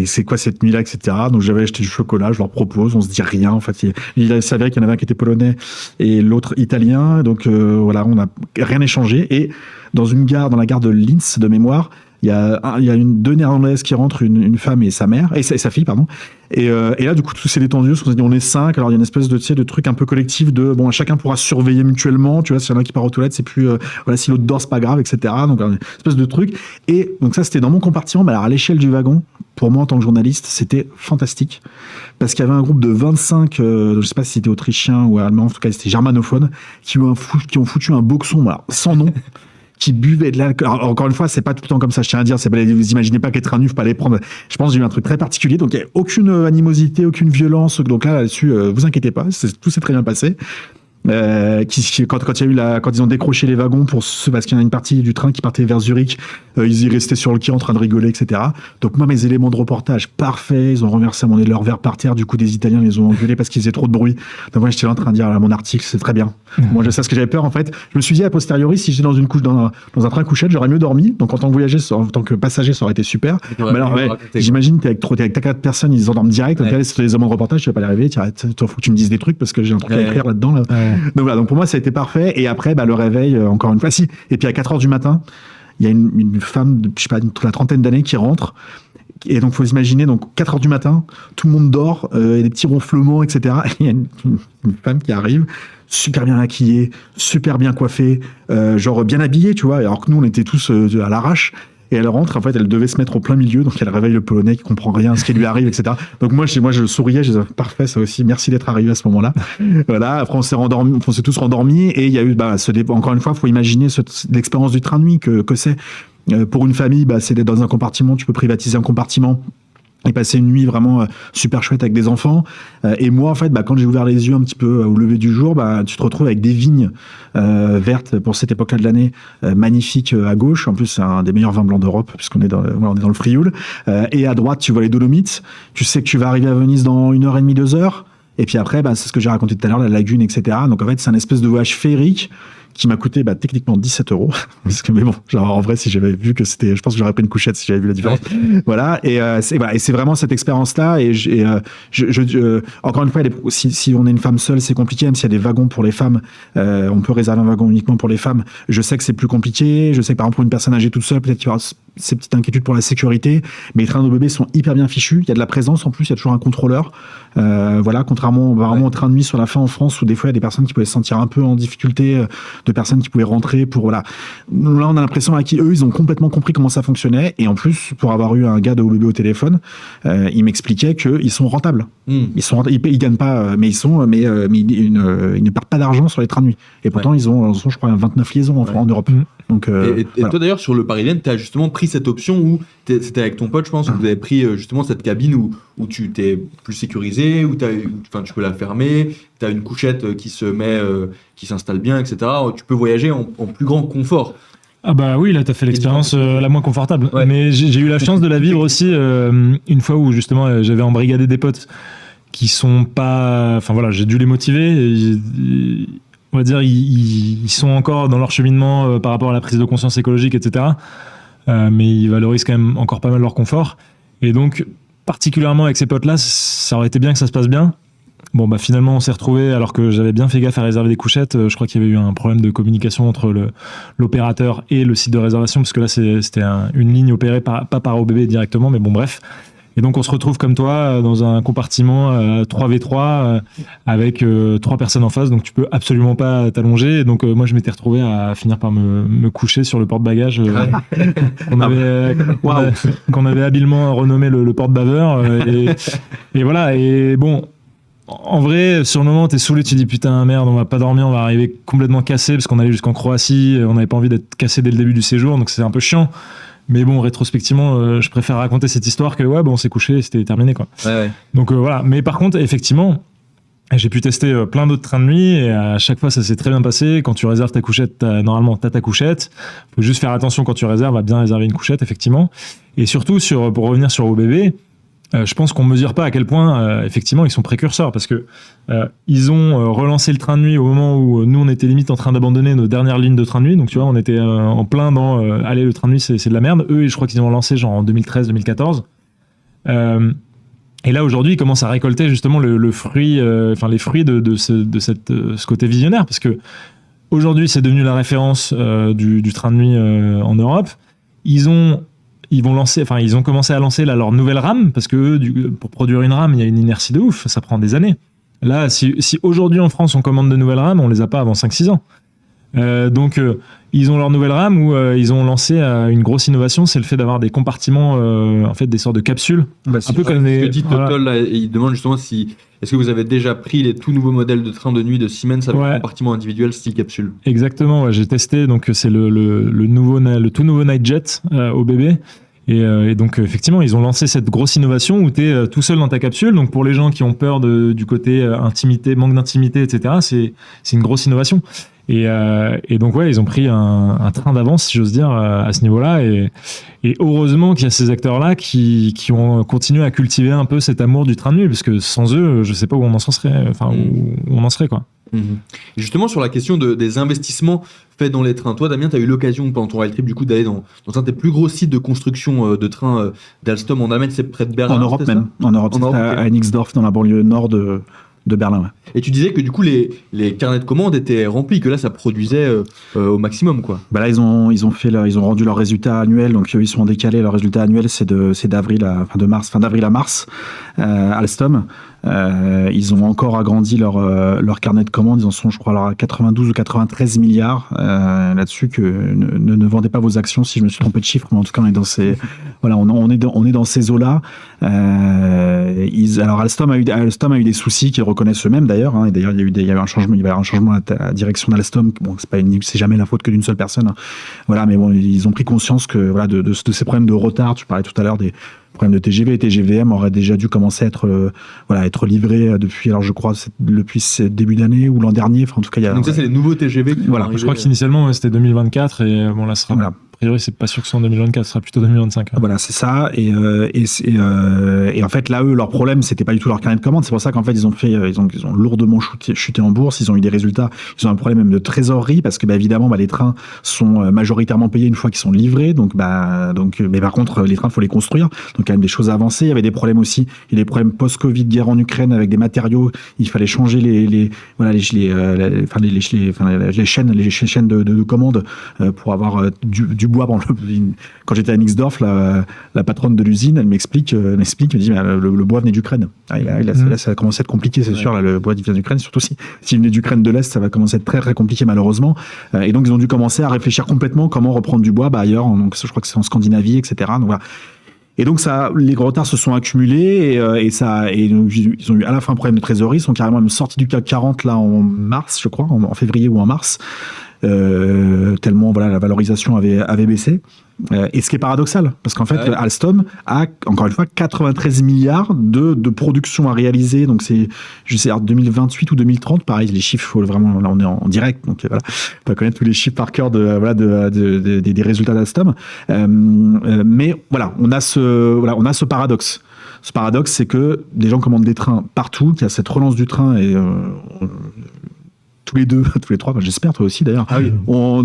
C'est quoi cette nuit-là, etc. Donc, j'avais acheté du chocolat, je leur propose, on se dit rien. En fait, il s'avérait qu'il y en avait un qui était polonais et l'autre italien. Donc, voilà, on n'a rien échangé. Et dans la gare de Linz, de mémoire, il y a 2 Néerlandaises qui rentrent, une femme et sa mère, et sa fille, pardon. Et là, du coup, tout s'est détendu. On s'est dit, on est 5. Alors, il y a une espèce de truc un peu collectif chacun pourra se surveiller mutuellement. Tu vois, s'il y en a qui part aux toilettes, c'est plus, si l'autre dort, c'est pas grave, etc. Donc, une espèce de truc. Et donc, ça, c'était dans mon compartiment. Mais alors, à l'échelle du wagon, pour moi, en tant que journaliste, c'était fantastique. Parce qu'il y avait un groupe de 25, je sais pas si c'était autrichien ou allemand, en tout cas, c'était germanophone, qui ont foutu un boxon, sans nom. Qui buvaient de l'alcool. Alors, encore une fois, c'est pas tout le temps comme ça, je tiens à dire. Vous imaginez pas qu'être trains de nuit, faut pas les prendre. Je pense que j'ai eu un truc très particulier. Donc, il n'y a aucune animosité, aucune violence. Donc là-dessus, vous inquiétez pas, tout s'est très bien passé. Quand ils ont décroché les wagons parce qu'il y en a une partie du train qui partait vers Zurich, ils y restaient sur le quai en train de rigoler, etc. Donc moi, mes éléments de reportage parfaits, ils ont renversé leur verre par terre. Du coup, des Italiens les ont engueulés parce qu'ils faisaient trop de bruit. Donc moi, j'étais là en train de dire mon article, c'est très bien. Moi, je sais ce que j'avais peur en fait. Je me suis dit a posteriori, si j'étais dans un train couchette, j'aurais mieux dormi. Donc en tant que passager, ça aurait été super. Mais alors, j'imagine t'es avec ta 4 personnes, ils endorment direct. Donc c'est les éléments de reportage, tu vas pas les réveiller. Faut que tu me dises des trucs parce que j'ai un truc à écrire là-dedans. Là. Donc voilà, donc pour moi ça a été parfait. Et après le réveil, encore une fois, si. Et puis à 4h du matin, il y a une femme de, je sais pas, la 30aine d'années qui rentre. Et donc faut s'imaginer, donc 4h du matin, tout le monde dort, et des petits ronflements, etc. Et il y a une femme qui arrive, super bien maquillée, super bien coiffée, bien habillée, tu vois. Alors que nous on était tous à l'arrache. Et elle rentre, en fait, elle devait se mettre au plein milieu, donc elle réveille le Polonais qui comprend rien à ce qui lui arrive, etc. Donc moi je souriais, je disais parfait, ça aussi, merci d'être arrivé à ce moment-là. Voilà, après on s'est tous rendormis, et il y a eu, encore une fois, faut imaginer l'expérience du train de nuit que c'est. Pour une famille, c'est d'être dans un compartiment, tu peux privatiser un compartiment. et passer une nuit vraiment super chouette avec des enfants. Et moi, en fait, quand j'ai ouvert les yeux un petit peu au lever du jour, tu te retrouves avec des vignes vertes pour cette époque-là de l'année, magnifiques à gauche. En plus, c'est un des meilleurs vins blancs d'Europe, puisqu'on est on est dans le Frioul. Et à droite, tu vois les Dolomites. Tu sais que tu vas arriver à Venise dans 1h30, 2h. Et puis après, c'est ce que j'ai raconté tout à l'heure, la lagune, etc. Donc en fait, c'est un espèce de voyage féerique qui m'a coûté techniquement 17 €. Parce que, mais bon, genre en vrai, si j'avais vu que c'était, je pense que j'aurais pris une couchette si j'avais vu la différence. Voilà. Et c'est vraiment cette expérience-là. Et encore une fois, si on est une femme seule, c'est compliqué. Même s'il y a des wagons pour les femmes, on peut réserver un wagon uniquement pour les femmes. Je sais que c'est plus compliqué. Je sais que par exemple pour une personne âgée toute seule, peut-être qu'il y aura ces petites inquiétudes pour la sécurité. Mais les trains de bébés sont hyper bien fichus. Il y a de la présence en plus. Il y a toujours un contrôleur. Voilà. Contrairement au train de nuit sur la fin en France, où des fois il y a des personnes qui pouvaient se sentir un peu en difficulté, de personnes qui pouvaient rentrer pour voilà. Là, on a l'impression eux, ils ont complètement compris comment ça fonctionnait. Et en plus, pour avoir eu un gars de OBB au téléphone, il m'expliquait qu'ils sont rentables. Ils gagnent pas, mais ils ne perdent pas d'argent sur les trains de nuit. Et pourtant, ils ont, je crois, 29 liaisons en Europe. Donc, et toi d'ailleurs sur le Paris-Lane, tu as justement pris cette option où c'était avec ton pote, je pense, où vous avez pris justement cette cabine où tu t'es plus sécurisé, où tu peux la fermer, tu as une couchette qui se met, qui s'installe bien, etc. Tu peux voyager en plus grand confort. Ah bah oui, là t'as fait l'expérience la moins confortable. Ouais. Mais j'ai eu la chance de la vivre aussi une fois où justement j'avais embrigadé des potes qui sont pas... Enfin voilà, j'ai dû les motiver. On va dire, ils sont encore dans leur cheminement par rapport à la prise de conscience écologique, etc. Mais ils valorisent quand même encore pas mal leur confort. Et donc, particulièrement avec ces potes-là, ça aurait été bien que ça se passe bien. Bon, finalement, on s'est retrouvés, alors que j'avais bien fait gaffe à réserver des couchettes. Je crois qu'il y avait eu un problème de communication entre l'opérateur et le site de réservation, parce que là, c'était une ligne opérée pas par OBB directement, mais bon, bref. Et donc, on se retrouve comme toi dans un compartiment 3v3 avec 3 personnes en face. Donc, tu peux absolument pas t'allonger. Et donc, moi, je m'étais retrouvé à finir par me coucher sur le porte-bagages qu'on avait habilement renommé le porte-baveur. Et voilà. Et bon, en vrai, sur le moment, t'es saoulé. Tu dis putain, merde, on va pas dormir. On va arriver complètement cassé parce qu'on allait jusqu'en Croatie. On n'avait pas envie d'être cassé dès le début du séjour. Donc, c'est un peu chiant. Mais bon, rétrospectivement, je préfère raconter cette histoire que on s'est couché, c'était terminé quoi. Ouais. Donc voilà. Mais par contre, effectivement, j'ai pu tester plein d'autres trains de nuit et à chaque fois ça s'est très bien passé. Quand tu réserves ta couchette, normalement t'as ta couchette. Faut juste faire attention quand tu réserves à bien réserver une couchette, effectivement. Et surtout pour revenir sur OBB, je pense qu'on mesure pas à quel point effectivement ils sont précurseurs parce que ils ont relancé le train de nuit au moment où nous on était limite en train d'abandonner nos dernières lignes de train de nuit. Donc tu vois, on était en plein dans allez, le train de nuit c'est de la merde. Eux, je crois qu'ils ont lancé genre en 2013-2014. Et là aujourd'hui, ils commencent à récolter justement le fruit, les fruits de ce côté visionnaire parce que aujourd'hui c'est devenu la référence du train de nuit en Europe. Ils ont commencé à lancer leur nouvelle rame parce que pour produire une rame, il y a une inertie de ouf, ça prend des années. Là, si aujourd'hui en France on commande de nouvelles rames, on les a pas avant 5-6 ans. Donc ils ont leur nouvelle rame où ils ont lancé une grosse innovation, c'est le fait d'avoir des compartiments, en fait des sortes de capsules. Un peu comme les... Total, là, il demande justement est-ce que vous avez déjà pris les tout nouveaux modèles de train de nuit de Siemens avec compartiment individuel style capsule? Exactement, j'ai testé, donc c'est le tout nouveau Nightjet OBB. Et donc effectivement ils ont lancé cette grosse innovation où tu es tout seul dans ta capsule, donc pour les gens qui ont peur du côté intimité, manque d'intimité, etc., c'est une grosse innovation et donc ils ont pris un train d'avance si j'ose dire à ce niveau-là et heureusement qu'il y a ces acteurs-là qui ont continué à cultiver un peu cet amour du train de nuit parce que sans eux je sais pas où on en serait, où on en serait quoi. Et justement sur la question des investissements faits dans les trains, toi Damien, tu as eu l'occasion pendant ton rail trip du coup d'aller dans un des plus gros sites de construction de trains d'Alstom en Allemagne, c'est près de Berlin. En Europe même, à Nixdorf dans la banlieue nord de Berlin. Ouais. Et tu disais que du coup les carnets de commandes étaient remplis, que là ça produisait au maximum quoi. Là ils ont rendu leurs résultats annuels, donc ils sont décalés. Leurs résultats annuels c'est d'avril à mars, Alstom. Ils ont encore agrandi leur carnet de commandes. Ils en sont, je crois, à 92 ou 93 milliards là-dessus. Que ne vendez pas vos actions si je me suis trompé de chiffre, mais en tout cas on est dans ces on est dans ces eaux-là. Alors Alstom a eu des soucis qu'ils reconnaissent eux-mêmes d'ailleurs. Et d'ailleurs il y a eu un changement. Il va y avoir un changement à la direction d'Alstom. Bon, c'est jamais la faute que d'une seule personne. Voilà, mais bon, ils ont pris conscience que de ces problèmes de retard. Tu parlais tout à l'heure problème de TGV. TGVM aurait déjà dû commencer à être livré depuis, alors je crois, depuis début d'année ou l'an dernier. Enfin, en tout cas, Donc ça, c'est les nouveaux TGV qui vont arriver. Je crois qu'initialement, c'était 2024 et bon, là, ce sera... Voilà. A priori, c'est pas sûr que ce soit en 2024, ce sera plutôt 2025. Hein. Voilà, c'est ça. Et en fait, là, eux, leur problème, c'était pas du tout leur carnet de commande. C'est pour ça qu'en fait, ils ont lourdement chuté en bourse. Ils ont eu des résultats. Ils ont un problème même de trésorerie parce que, évidemment, les trains sont majoritairement payés une fois qu'ils sont livrés. Mais par contre, les trains, il faut les construire. Donc, quand même des choses à avancer. Il y avait des problèmes aussi. Il y a des problèmes post-Covid, guerre en Ukraine avec des matériaux. Il fallait changer les chaînes de commande pour avoir du bois. Quand j'étais à Nixdorf, la patronne de l'usine, elle m'explique, me dit le bois venait d'Ukraine. Là, ça va commencer à être compliqué, c'est sûr. Là, le bois vient d'Ukraine, surtout s'il venait d'Ukraine de l'Est, ça va commencer à être très très compliqué malheureusement. Et donc ils ont dû commencer à réfléchir complètement comment reprendre du bois ailleurs. Donc je crois que c'est en Scandinavie, etc. Donc voilà. Et donc les retards se sont accumulés et donc, ils ont eu à la fin un problème de trésorerie. Ils sont carrément même sortis du CAC 40 là en mars, je crois, en février ou en mars. Tellement la valorisation avait baissé. Et ce qui est paradoxal, parce qu'en fait, Alstom a, encore une fois, 93 milliards de production à réaliser. Donc, c'est, 2028 ou 2030, pareil, les chiffres, faut vraiment, là, on est en direct. Donc, voilà, on va connaître tous les chiffres par cœur des résultats d'Alstom. Mais voilà, on a ce paradoxe. Ce paradoxe, c'est que des gens commandent des trains partout, qu'il y a cette relance du train et, tous les trois, j'espère, toi aussi d'ailleurs. Ah oui. On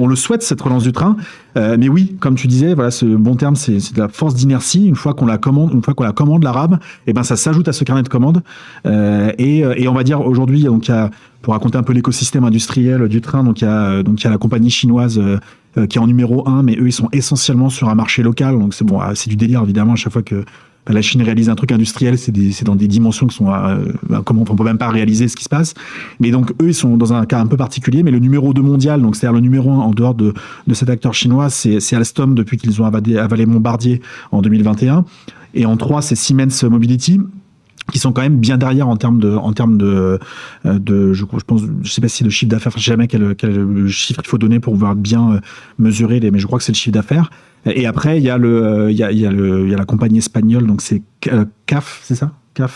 le souhaite, cette relance du train. Mais oui, comme tu disais, ce bon terme, c'est de la force d'inertie. Une fois qu'on la commande, la rame, ça s'ajoute à ce carnet de commandes. Et on va dire aujourd'hui, donc pour raconter un peu l'écosystème industriel du train, il y a la compagnie chinoise qui est en numéro 1, mais eux, ils sont essentiellement sur un marché local. Donc c'est du délire, évidemment, à chaque fois que la Chine réalise un truc industriel, c'est dans des dimensions qui sont comment on peut même pas réaliser ce qui se passe. Mais donc eux, ils sont dans un cas un peu particulier. Mais le numéro 2 mondial, donc c'est-à-dire le numéro 1 en dehors de cet acteur chinois, c'est Alstom depuis qu'ils ont avalé Bombardier en 2021. Et en 3, c'est Siemens Mobility, qui sont quand même bien derrière en termes de je pense, je sais pas si le chiffre d'affaires, je sais jamais quel chiffre il faut donner pour pouvoir bien mesurer mais je crois que c'est le chiffre d'affaires. Et après il y a la compagnie espagnole, donc c'est CAF, c'est ça? CAF,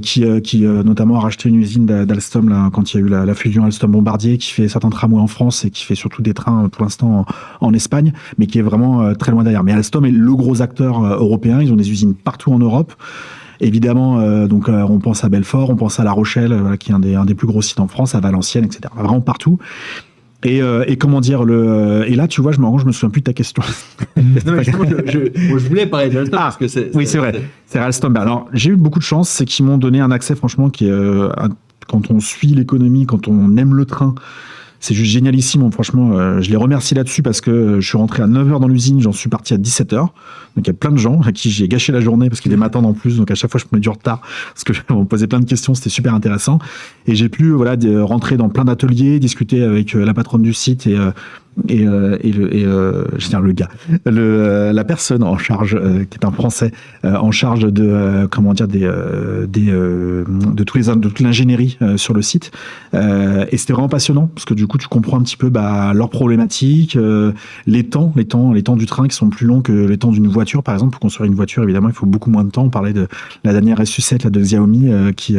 qui notamment a racheté une usine d'Alstom là, quand il y a eu la fusion Alstom-Bombardier, qui fait certains tramways en France et qui fait surtout des trains pour l'instant en Espagne, mais qui est vraiment très loin derrière. Mais Alstom est le gros acteur européen, ils ont des usines partout en Europe. Évidemment, on pense à Belfort, on pense à La Rochelle, qui est un des plus gros sites en France, à Valenciennes, etc. Vraiment partout. Et comment dire et là, tu vois, je me souviens plus de ta question. Non, mais je voulais parler d'Alstom parce que c'est vrai. C'est Alstom. Alors, j'ai eu beaucoup de chance, c'est qu'ils m'ont donné un accès, franchement, qui est quand on suit l'économie, quand on aime le train. C'est juste génialissime, franchement, je les remercie là-dessus parce que je suis rentré à 9h dans l'usine, j'en suis parti à 17h. Donc il y a plein de gens à qui j'ai gâché la journée parce qu'il est matin en plus, donc à chaque fois je prenais du retard parce que on me posait plein de questions, c'était super intéressant. Et j'ai pu rentrer dans plein d'ateliers, discuter avec la patronne du site et la personne en charge, qui est un Français, en charge de toute l'ingénierie sur le site. Et c'était vraiment passionnant parce que du coup tu comprends un petit peu leurs problématiques, les temps du train qui sont plus longs que les temps d'une voiture. Par exemple, pour construire une voiture, évidemment, il faut beaucoup moins de temps. On parlait de la dernière SU7 de Xiaomi qui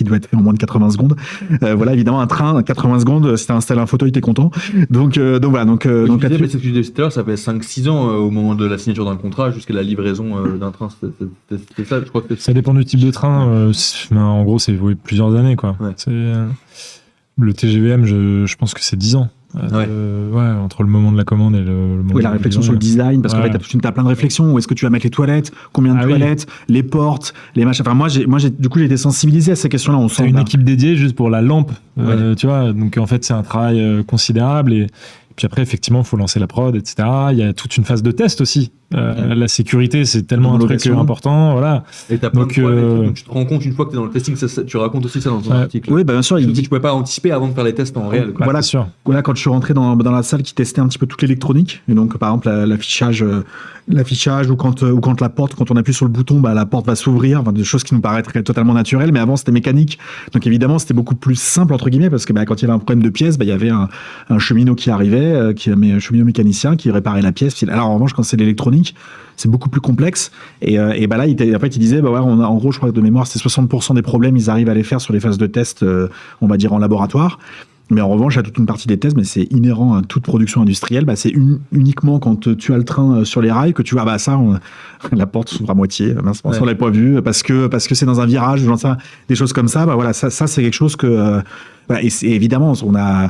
doit être fait en moins de 80 secondes. Voilà, évidemment, un train, 80 secondes, si tu as installé un fauteuil, t'es content. Donc voilà. C'est ce que je disais tout à l'heure, ça fait 5-6 ans au moment de la signature d'un contrat jusqu'à la livraison d'un train. C'était ça, je crois que ça dépend du type de train. En gros, c'est plusieurs années, quoi. Ouais. Le TGVM, je pense que c'est 10 ans. Entre le moment de la commande et le moment la réflexion sur le design, parce qu'en fait, tu as plein de réflexions. Où est-ce que tu vas mettre les toilettes? Combien de toilettes? Les portes? Les machins. Enfin, moi, du coup, j'ai été sensibilisé à ces questions-là. On sent une équipe dédiée juste pour la lampe, tu vois. Donc, en fait, c'est un travail considérable et puis après, effectivement, il faut lancer la prod, etc. Il y a toute une phase de test aussi. La sécurité, c'est tellement un truc important. Voilà. Et t'as plein de points, donc tu te rends compte une fois que tu es dans le testing, tu racontes aussi ça dans ton article. Oui, bien sûr. Tu ne pouvais pas anticiper avant de faire les tests en réel. Voilà, sûr. Voilà, quand je suis rentré dans la salle qui testait un petit peu toute l'électronique, et donc par exemple l'affichage ou quand la porte, quand on appuie sur le bouton, la porte va s'ouvrir, des choses qui nous paraîtraient totalement naturelles, mais avant c'était mécanique. Donc évidemment, c'était beaucoup plus simple entre guillemets parce que quand il y avait un problème de pièce, il y avait un cheminot qui arrivait, un cheminot mécanicien qui réparait la pièce. Alors en revanche, quand c'est l'électronique, électronique, c'est beaucoup plus complexe. Et bah là, il disait, bah ouais, en gros, je crois que de mémoire, c'est 60% des problèmes, ils arrivent à les faire sur les phases de test, on va dire en laboratoire. Mais en revanche, il y a toute une partie des tests, mais c'est inhérent à toute production industrielle. Bah, c'est uniquement quand tu as le train sur les rails que tu vois, bah ça, la porte s'ouvre à moitié. Mince, on l'avait pas vu parce que c'est dans un virage, genre ça, des choses comme ça. Bah voilà, ça c'est quelque chose que, et évidemment, on a.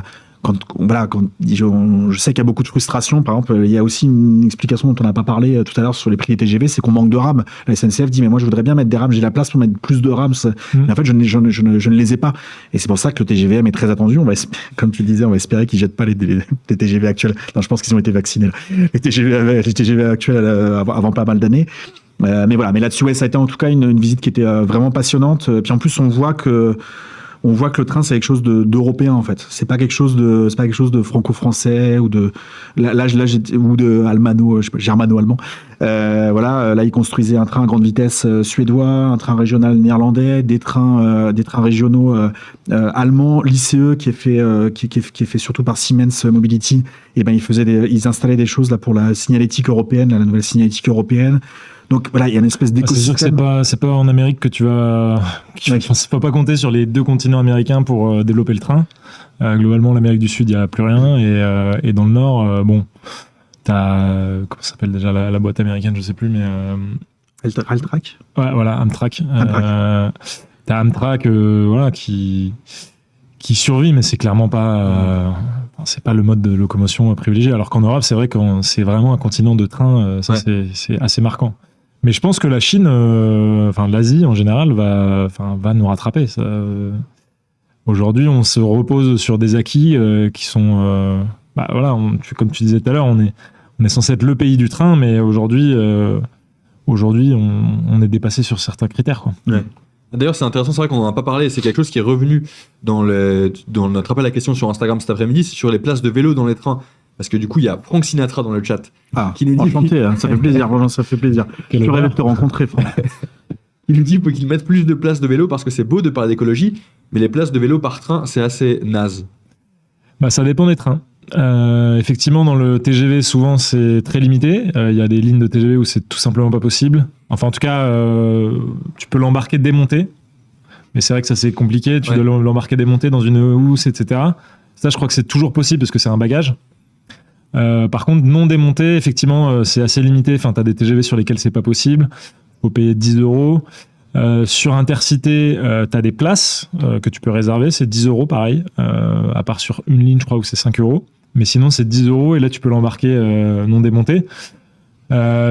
Je sais qu'il y a beaucoup de frustration. Par exemple, il y a aussi une explication dont on n'a pas parlé tout à l'heure sur les prix des TGV, c'est qu'on manque de rames. La SNCF dit, mais moi, je voudrais bien mettre des rames, j'ai la place pour mettre plus de rames. Mais en fait, je ne les ai pas. Et c'est pour ça que le TGVM est très attendu. Comme tu le disais, on va espérer qu'ils ne jettent pas les TGV actuels. Non, je pense qu'ils ont été vaccinés. Les TGV actuels avant pas mal d'années. Mais voilà. Mais là-dessus, ça a été en tout cas une visite qui était vraiment passionnante. Puis en plus, on voit que le train, c'est quelque chose d'européen, en fait. C'est pas quelque chose de franco-français ou de almano, germano-allemand. Là, ils construisaient un train à grande vitesse suédois, un train régional néerlandais, des trains régionaux allemands, l'ICE qui est fait surtout par Siemens Mobility. Et ben, ils installaient des choses là pour la signalétique européenne, la nouvelle signalétique européenne. Donc voilà, il y a une espèce d'écosystème. C'est sûr que c'est pas en Amérique que tu vas. Faut pas compter sur les 2 continents américains pour développer le train. Globalement, l'Amérique du Sud, il y a plus rien, et dans le Nord, t'as comment ça s'appelle déjà la boîte américaine, je sais plus, mais. Amtrak. Ouais, voilà, Amtrak. T'as Amtrak, qui survit, mais c'est clairement pas. C'est pas le mode de locomotion privilégié. Alors qu'en Europe, c'est vrai que c'est vraiment un continent de train. C'est assez marquant. Mais je pense que la Chine, l'Asie en général, va nous rattraper. Aujourd'hui, on se repose sur des acquis qui sont, comme tu disais tout à l'heure, on est censé être le pays du train, mais aujourd'hui, on est dépassé sur certains critères, quoi. Ouais. D'ailleurs, c'est intéressant, c'est vrai qu'on n'en a pas parlé, c'est quelque chose qui est revenu dans notre appel à la question sur Instagram cet après-midi, c'est sur les places de vélo dans les trains. Parce que du coup, il y a Franck Sinatra dans le chat. Qui nous dit... Enchanté, ça fait plaisir, vraiment, ça fait plaisir. Je rêve de te rencontrer, Franck. Il nous dit qu'il mette plus de places de vélo parce que c'est beau de parler d'écologie, mais les places de vélo par train, c'est assez naze. Ça dépend des trains. Effectivement, dans le TGV, souvent, c'est très limité. Il y a des lignes de TGV où c'est tout simplement pas possible. Enfin, en tout cas, tu peux l'embarquer démonté. Mais c'est vrai que ça, c'est compliqué. Tu dois l'embarquer démonté dans une housse, etc. Ça, je crois que c'est toujours possible parce que c'est un bagage. Par contre, non démonté, effectivement, c'est assez limité. Enfin, tu as des TGV sur lesquels c'est pas possible. Faut payer 10 €. Sur Intercité, tu as des places que tu peux réserver. C'est 10 € pareil. À part sur une ligne, je crois, où c'est 5 €. Mais sinon, c'est 10 € et là, tu peux l'embarquer non démonté.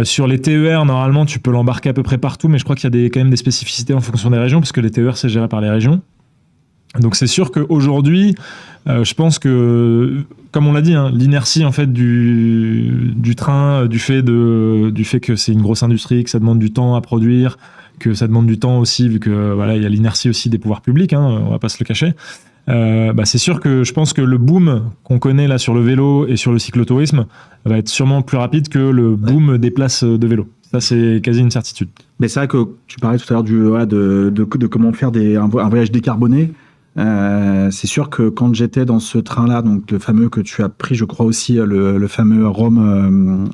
Sur les TER, normalement, tu peux l'embarquer à peu près partout, mais je crois qu'il y a quand même des spécificités en fonction des régions, parce que les TER, c'est géré par les régions. Donc c'est sûr qu'aujourd'hui, je pense que, comme on l'a dit, l'inertie en fait du train, du fait que c'est une grosse industrie, que ça demande du temps à produire, que ça demande du temps aussi, vu que il y a l'inertie aussi des pouvoirs publics, on va pas se le cacher. C'est sûr que je pense que le boom qu'on connaît là sur le vélo et sur le cyclotourisme va être sûrement plus rapide que le boom des places de vélo. Ça, c'est quasi une certitude. Mais c'est vrai que tu parlais tout à l'heure de comment faire un voyage décarboné. C'est sûr que quand j'étais dans ce train-là, donc le fameux que tu as pris, je crois aussi, le fameux Rome,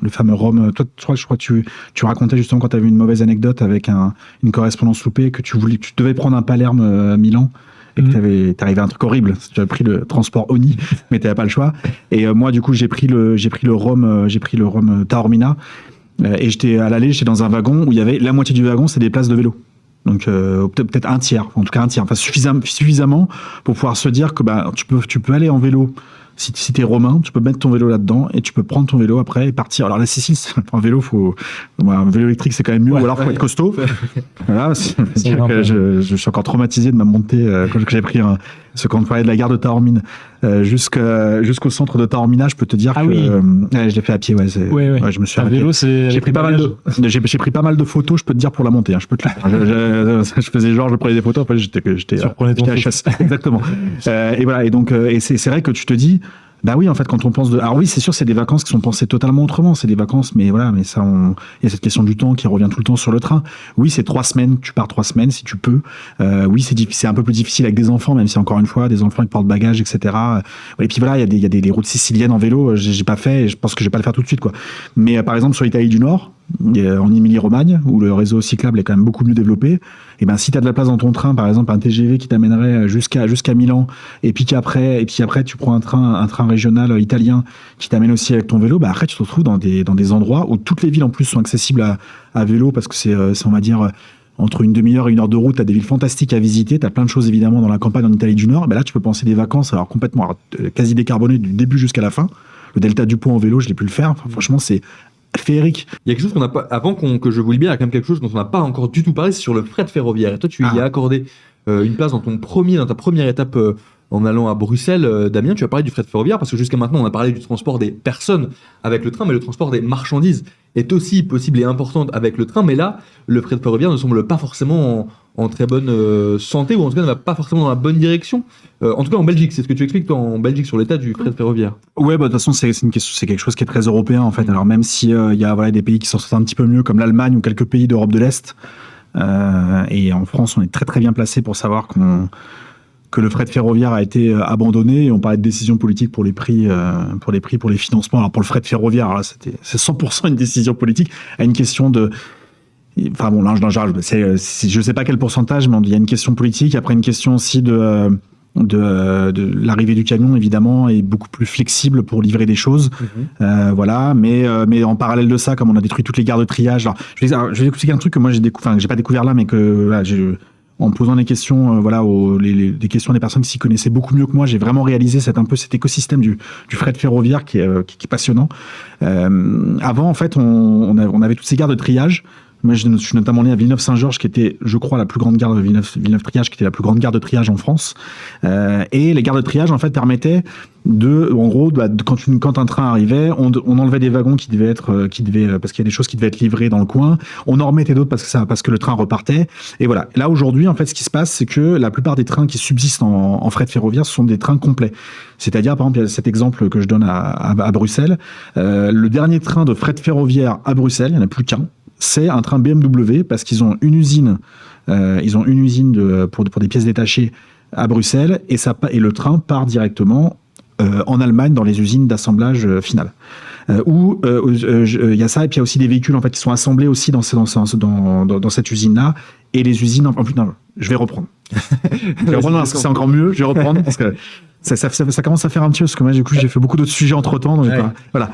toi, je crois que tu racontais justement quand tu avais une mauvaise anecdote avec une correspondance loupée, que tu devais prendre un Palerme Milan. Et que t'arrivais à un truc horrible. Tu avais pris le transport Oni, mais t'avais pas le choix. Et moi, du coup, j'ai pris le Rome Taormina. Et j'étais à l'aller, j'étais dans un wagon où il y avait la moitié du wagon, c'est des places de vélo. Donc peut-être un tiers, en tout cas un tiers, enfin suffisamment pour pouvoir se dire que tu peux aller en vélo. Si t'es romain, tu peux mettre ton vélo là-dedans et tu peux prendre ton vélo après et partir. Alors la Sicile, un vélo électrique, c'est quand même mieux, ou alors faut être costaud. Voilà, je suis encore traumatisé de ma montée quand j'ai pris quand on parlait de la gare de Taormine jusqu'au centre de Taormina, je peux te dire que je l'ai fait à pied. Je me suis arrêté. Vélo, j'ai pris pas mal de photos, je peux te dire, pour la montée. Je peux te je faisais genre, je prenais des photos, après j'étais à chasse. Exactement. Et voilà. Et donc, c'est vrai que tu te dis, Bah oui, en fait, quand on pense alors oui, c'est sûr, c'est des vacances qui sont pensées totalement autrement. C'est des vacances, mais voilà, mais ça, il y a cette question du temps qui revient tout le temps sur le train. Oui, c'est 3 semaines, tu pars 3 semaines si tu peux. Oui, c'est un peu plus difficile avec des enfants, même si encore une fois, des enfants qui portent bagages, etc. Et puis voilà, il y a des routes siciliennes en vélo, j'ai pas fait, et je pense que je vais pas le faire tout de suite, quoi. Mais par exemple, sur l'Italie du Nord, en Émilie-Romagne, où le réseau cyclable est quand même beaucoup mieux développé, et ben si tu as de la place dans ton train, par exemple un TGV qui t'amènerait jusqu'à Milan, et puis après tu prends un train régional italien qui t'amène aussi avec ton vélo, bah après tu te retrouves dans des endroits où toutes les villes en plus sont accessibles à vélo, parce que c'est on va dire entre une demi-heure et 1 heure de route, tu as des villes fantastiques à visiter, tu as plein de choses évidemment dans la campagne en Italie du Nord. Ben là tu peux penser des vacances quasi décarbonées du début jusqu'à la fin. Le delta du Pô en vélo, je l'ai pu le faire. Enfin, franchement, c'est féerique. Il y a quelque chose qu'on n'a pas, avant que je vous libère, il y a quand même quelque chose dont on n'a pas encore du tout parlé, c'est sur le fret ferroviaire. Et toi, tu y as accordé une place dans ta première étape en allant à Bruxelles. Damien, tu as parlé du fret ferroviaire parce que jusqu'à maintenant, on a parlé du transport des personnes avec le train, mais le transport des marchandises est aussi possible et important avec le train. Mais là, le fret ferroviaire ne semble pas forcément en très bonne santé, ou en tout cas ne va pas forcément dans la bonne direction. En tout cas en Belgique, c'est ce que tu expliques toi en Belgique sur l'état du fret ferroviaire. Ouais, bah de toute façon c'est quelque chose qui est très européen en fait. Alors même si il y a des pays qui s'en sortent un petit peu mieux comme l'Allemagne ou quelques pays d'Europe de l'Est, et en France on est très très bien placé pour savoir que le fret ferroviaire a été abandonné, et on parlait de décision politique pour les prix, pour les financements. Alors pour le fret ferroviaire, alors là, c'est 100% une décision politique, à une question de... Enfin bon, là, je sais pas quel pourcentage, mais il y a une question politique. Après, une question aussi de l'arrivée du camion, évidemment, est beaucoup plus flexible pour livrer des choses. Voilà. Mais en parallèle de ça, comme on a détruit toutes les gares de triage, alors, je vais expliquer un truc que moi j'ai pas découvert là, mais que voilà, en posant des questions, des questions des personnes qui s'y connaissaient beaucoup mieux que moi, j'ai vraiment réalisé cet écosystème du fret ferroviaire qui est passionnant. Avant, en fait, on avait toutes ces gares de triage. Moi, je suis notamment né à Villeneuve-Saint-Georges, qui était, je crois, la plus grande gare de Villeneuve-Triage, qui était la plus grande gare de triage en France. Et les gares de triage, en fait, permettaient en gros, quand un train arrivait, on enlevait des wagons qui devaient parce qu'il y a des choses qui devaient être livrées dans le coin. On en remettait d'autres parce que le train repartait. Et voilà. Là, aujourd'hui, en fait, ce qui se passe, c'est que la plupart des trains qui subsistent en fret ferroviaire, ce sont des trains complets. C'est-à-dire, par exemple, il y a cet exemple que je donne à Bruxelles. Le dernier train de fret ferroviaire à Bruxelles, il n'y en a plus qu'un. C'est un train BMW parce qu'ils ont une usine, pour des pièces détachées à Bruxelles, et le train part directement en Allemagne dans les usines d'assemblage final. Il y a ça, et puis il y a aussi des véhicules en fait qui sont assemblés aussi dans cette usine-là, et les usines en plus. Non, je vais reprendre. Parce que c'est encore mieux. Je vais reprendre parce que ça commence à faire un petit peu, parce que moi du coup j'ai fait beaucoup d'autres sujets entre temps. Donc voilà.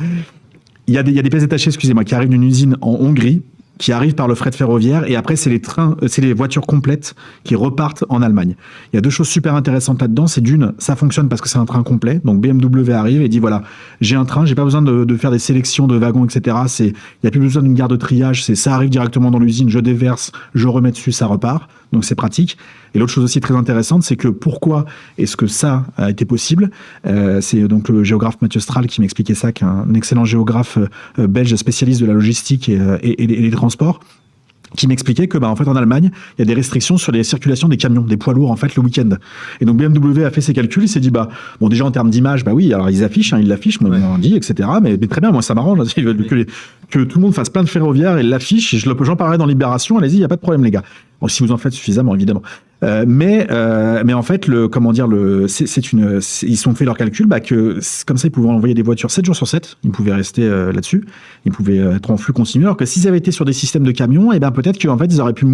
Il y a des pièces détachées, excusez-moi, qui arrivent d'une usine en Hongrie, qui arrivent par le fret ferroviaire, et après c'est les voitures complètes qui repartent en Allemagne. Il y a deux choses super intéressantes là-dedans. C'est d'une, ça fonctionne parce que c'est un train complet. Donc BMW arrive et dit voilà, j'ai un train, j'ai pas besoin de faire des sélections de wagons, etc. Il y a plus besoin d'une gare de triage. Ça arrive directement dans l'usine, je déverse, je remets dessus, ça repart. Donc c'est pratique. Et l'autre chose aussi très intéressante, c'est que pourquoi est-ce que ça a été possible ? C'est donc le géographe Mathieu Strahl qui m'expliquait ça, qui est un excellent géographe belge spécialiste de la logistique et des transports, qui m'expliquait que en fait en Allemagne il y a des restrictions sur les circulations des camions, des poids lourds en fait le week-end. Et donc BMW a fait ses calculs, il s'est dit bon déjà en termes d'image, oui, alors ils l'affichent, moi on dit, etc. Mais très bien, moi ça m'arrange, ils veulent que tout le monde fasse plein de ferroviaires et l'affiche, et j'en parlerai dans Libération, allez-y, il y a pas de problème les gars. Bon, si vous en faites suffisamment évidemment. Mais en fait ils sont fait leur calcul que comme ça ils pouvaient envoyer des voitures 7 jours sur 7, ils pouvaient rester là-dessus, ils pouvaient être en flux continu, alors que s'ils avaient été sur des systèmes de camions, peut-être qu'en fait ils auraient pu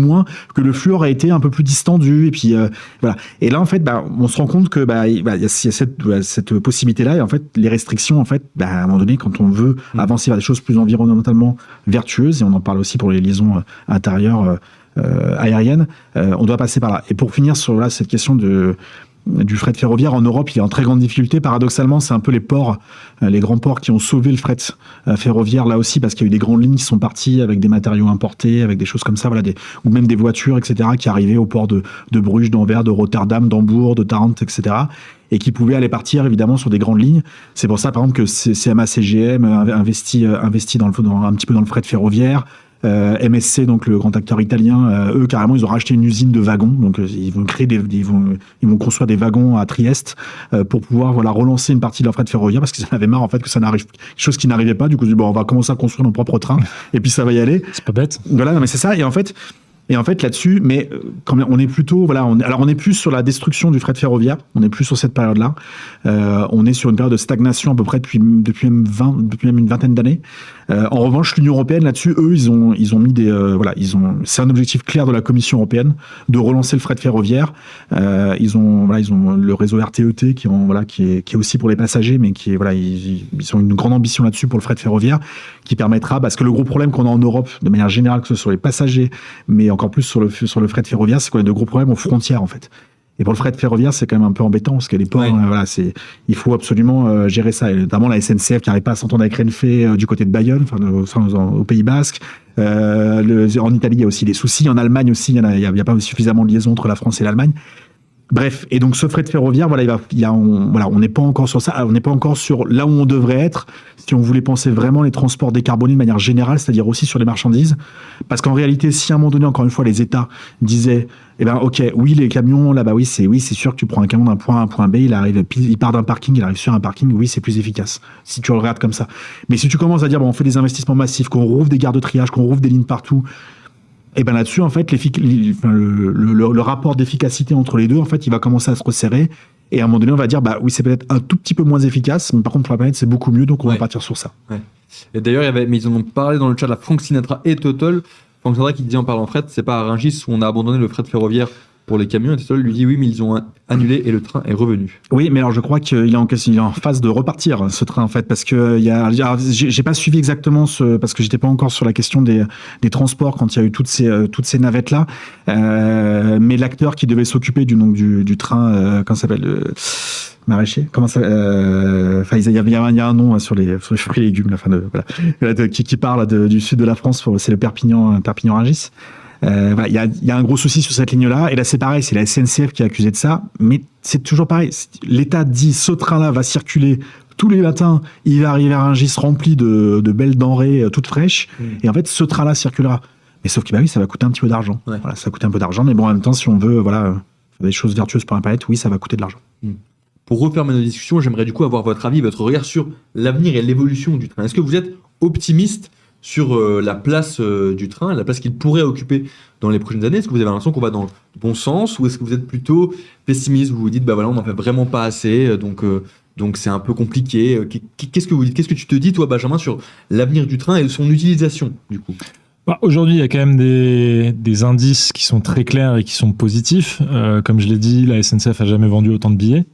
que le flux aurait été un peu plus distendu, et puis voilà. Et là en fait on se rend compte que il y a cette possibilité là, et en fait les restrictions en fait à un moment donné, quand on veut avancer vers des choses plus environnementalement vertueuses, et on en parle aussi pour les liaisons intérieures aérienne, on doit passer par là. Et pour finir sur cette question du fret ferroviaire en Europe, il est en très grande difficulté. Paradoxalement, c'est un peu les ports, les grands ports qui ont sauvé le fret ferroviaire là aussi, parce qu'il y a eu des grandes lignes qui sont parties avec des matériaux importés, avec des choses comme ça, ou même des voitures, etc., qui arrivaient au port de Bruges, d'Anvers, de Rotterdam, d'Hambourg, de Tarente, etc., et qui pouvaient aller partir évidemment sur des grandes lignes. C'est pour ça, par exemple, que CMA-CGM investit un petit peu dans le fret ferroviaire. MSC, donc le grand acteur italien, eux carrément ils ont racheté une usine de wagons, donc ils vont créer ils vont construire des wagons à Trieste pour pouvoir relancer une partie de leur fret ferroviaire parce qu'ils en avaient marre en fait que ça n'arrive, chose qui n'arrivait pas. Du coup, bon, on va commencer à construire nos propres trains et puis ça va y aller. C'est pas bête. Voilà, non, mais c'est ça. Et en fait là-dessus, mais quand on est plutôt, on est plus sur la destruction du fret ferroviaire. On est plus sur cette période-là. On est sur une période de stagnation à peu près depuis même une vingtaine d'années. En revanche, l'Union européenne là-dessus, eux, ils ont mis c'est un objectif clair de la Commission européenne de relancer le fret ferroviaire. Ils ont le réseau RTET qui est aussi pour les passagers, mais qui est ils ont une grande ambition là-dessus pour le fret ferroviaire, qui permettra, parce que le gros problème qu'on a en Europe, de manière générale, que ce soit sur les passagers, mais encore plus sur le fret ferroviaire, c'est qu'on a de gros problèmes aux frontières en fait. Et pour le fret ferroviaire, c'est quand même un peu embêtant parce que les ports, il faut absolument gérer ça. Et notamment la SNCF qui n'arrive pas à s'entendre avec Renfe du côté de Bayonne, au Pays Basque. En Italie, il y a aussi des soucis. En Allemagne aussi, il n'y a pas suffisamment de liaison entre la France et l'Allemagne. Bref, et donc ce fret ferroviaire, on n'est pas encore sur ça, on n'est pas encore sur là où on devrait être si on voulait penser vraiment les transports décarbonés de manière générale, c'est-à-dire aussi sur les marchandises. Parce qu'en réalité, si à un moment donné, encore une fois, les États disaient, ok, oui, les camions, là, c'est sûr que tu prends un camion d'un point A à un point B, il part d'un parking, il arrive sur un parking, oui, c'est plus efficace, si tu le regardes comme ça. Mais si tu commences à dire, on fait des investissements massifs, qu'on rouvre des gares de triage, qu'on rouvre des lignes partout, et là-dessus, en fait, le rapport d'efficacité entre les deux, en fait, il va commencer à se resserrer. Et à un moment donné, on va dire, oui, c'est peut-être un tout petit peu moins efficace, mais par contre, pour la planète, c'est beaucoup mieux, donc on va partir sur ça. Ouais. Et d'ailleurs, mais ils en ont parlé dans le chat, Frank Sinatra et Total. Frank Sinatra qui dit en parlant fret, c'est pas à Rungis où on a abandonné le fret ferroviaire pour les camions, et Total lui dit oui, mais ils ont annulé et le train est revenu. Oui, mais alors je crois qu'il est en phase de repartir, ce train, en fait, parce que j'ai pas suivi exactement parce que j'étais pas encore sur la question des transports quand il y a eu toutes ces navettes-là, mais l'acteur qui devait s'occuper du train, comment ça s'appelle, maraîcher, comment ça, il y a un nom sur les fruits et légumes, qui parle du sud de la France, c'est le Perpignan-Rungis. Il y a un gros souci sur cette ligne-là, et là c'est pareil, c'est la SNCF qui est accusée de ça, mais c'est toujours pareil. L'État dit ce train-là va circuler tous les matins, il va arriver à Rungis rempli de belles denrées toutes fraîches, et en fait ce train-là circulera. Mais sauf que ça va coûter un petit peu d'argent. Ouais. Ça va coûter un peu d'argent, mais bon, en même temps, si on veut faire des choses vertueuses pour la planète, oui, ça va coûter de l'argent. Pour refermer nos discussions, j'aimerais du coup avoir votre avis, votre regard sur l'avenir et l'évolution du train. Est-ce que vous êtes optimiste sur la place du train, la place qu'il pourrait occuper dans les prochaines années? Est-ce que vous avez l'impression qu'on va dans le bon sens, ou est-ce que vous êtes plutôt pessimiste, vous vous dites on n'en fait vraiment pas assez, donc c'est un peu compliqué? Qu'est-ce que vous dites? Qu'est-ce que tu te dis, toi, Benjamin, sur l'avenir du train et de son utilisation, du coup? Aujourd'hui, il y a quand même des indices qui sont très clairs et qui sont positifs. Comme je l'ai dit, la SNCF a jamais vendu autant de billets.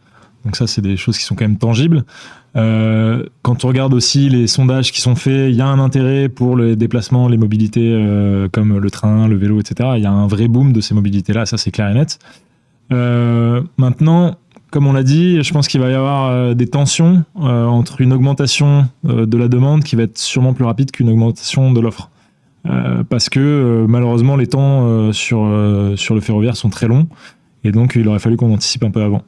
Donc ça, c'est des choses qui sont quand même tangibles. Quand on regarde aussi les sondages qui sont faits, il y a un intérêt pour les déplacements, les mobilités comme le train, le vélo, etc. Il y a un vrai boom de ces mobilités-là, ça c'est clair et net. Maintenant, comme on l'a dit, je pense qu'il va y avoir des tensions entre une augmentation de la demande qui va être sûrement plus rapide qu'une augmentation de l'offre. Parce que malheureusement, les temps sur le ferroviaire sont très longs, et donc il aurait fallu qu'on anticipe un peu avant.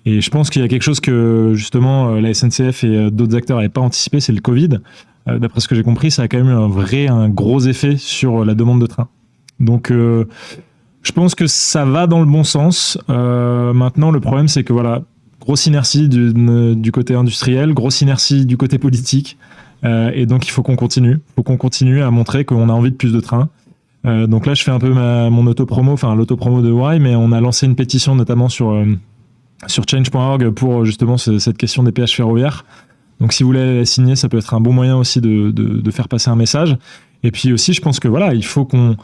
Et je pense qu'il y a quelque chose que justement la SNCF et d'autres acteurs n'avaient pas anticipé, c'est le Covid. D'après ce que j'ai compris, ça a quand même eu un gros effet sur la demande de train. Donc je pense que ça va dans le bon sens. Maintenant, le problème, c'est que grosse inertie du côté industriel, grosse inertie du côté politique. Et donc il faut qu'on continue. Il faut qu'on continue à montrer qu'on a envie de plus de trains. Donc là, je fais un peu mon autopromo, l'autopromo de Why, mais on a lancé une pétition notamment sur change.org pour justement cette question des péages ferroviaires. Donc si vous voulez la signer, ça peut être un bon moyen aussi de faire passer un message. Et puis aussi, je pense que il faut qu'on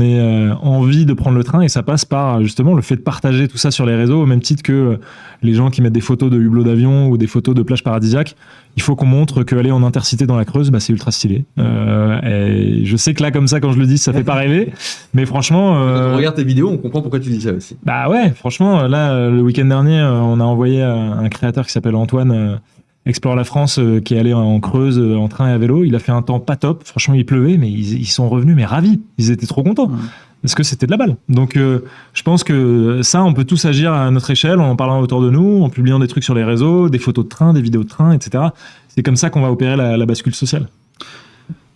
ait envie de prendre le train, et ça passe par justement le fait de partager tout ça sur les réseaux, au même titre que les gens qui mettent des photos de hublots d'avion ou des photos de plages paradisiaques. Il faut qu'on montre qu'aller en intercité dans la Creuse, c'est ultra stylé. Et je sais que là, comme ça, quand je le dis, ça fait pas rêver, mais franchement... Quand on regarde tes vidéos, on comprend pourquoi tu dis ça aussi. Ouais, franchement, là, le week-end dernier, on a envoyé un créateur qui s'appelle Antoine... Explore la France, qui est allé en Creuse en train et à vélo. Il a fait un temps pas top. Franchement, il pleuvait, mais ils sont revenus, mais ravis. Ils étaient trop contents parce que c'était de la balle. Donc, je pense que ça, on peut tous agir à notre échelle en parlant autour de nous, en publiant des trucs sur les réseaux, des photos de train, des vidéos de train, etc. C'est comme ça qu'on va opérer la bascule sociale.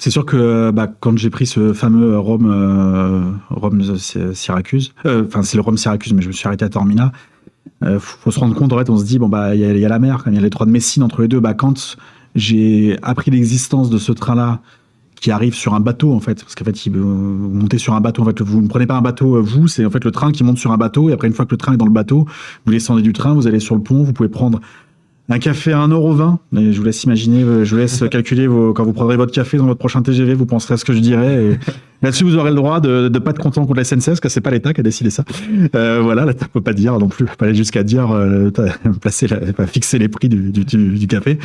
C'est sûr que quand j'ai pris ce fameux Rome-Syracuse, c'est le Rome-Syracuse, mais je me suis arrêté à Taormina, faut se rendre compte, en fait, on se dit, il y a la mer, il y a les 3 de Messine entre les deux. Quand j'ai appris l'existence de ce train-là, qui arrive sur un bateau, en fait, parce qu'en fait, vous montez sur un bateau, en fait, vous ne prenez pas un bateau, c'est en fait le train qui monte sur un bateau, et après, une fois que le train est dans le bateau, vous descendez du train, vous allez sur le pont, vous pouvez prendre un café à 1,20 €. Je vous laisse imaginer, je vous laisse calculer quand vous prendrez votre café dans votre prochain TGV, vous penserez à ce que je dirais. Et là-dessus, vous aurez le droit de ne pas être content contre la SNCF, parce que c'est pas l'État qui a décidé ça. Voilà, l'État peut pas dire non plus, pas aller jusqu'à dire, fixer les prix du café.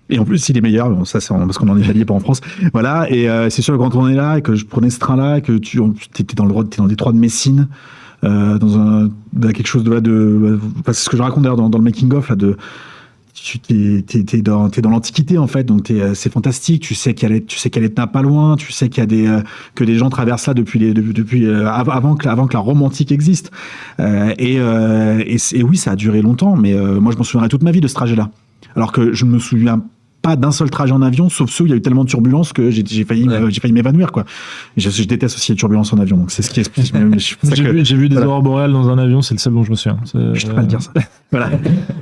Et en plus, il est meilleur, ça c'est parce qu'on en est Italie, pas en France. Voilà, et c'est sûr que quand on est là et que je prenais ce train-là, et que t'es dans le détroit de Messine, dans quelque chose c'est ce que je raconte d'ailleurs dans le making of là t'es dans l'Antiquité, en fait, donc c'est fantastique. Tu sais qu'il y a l'Etna pas loin, tu sais qu'il y a que des gens traversent là depuis avant que la Rome antique existe. Et oui, ça a duré longtemps, mais moi je m'en souviendrai toute ma vie de ce trajet-là. Alors que je ne me souviens pas d'un seul trajet en avion, sauf ceux où il y a eu tellement de turbulences que j'ai failli m'évanouir, quoi. Je déteste aussi les turbulences en avion, donc c'est ce qui explique. J'ai vu des aurores boréales dans un avion, c'est le seul dont je me souviens. Je ne peux pas le dire ça. Voilà.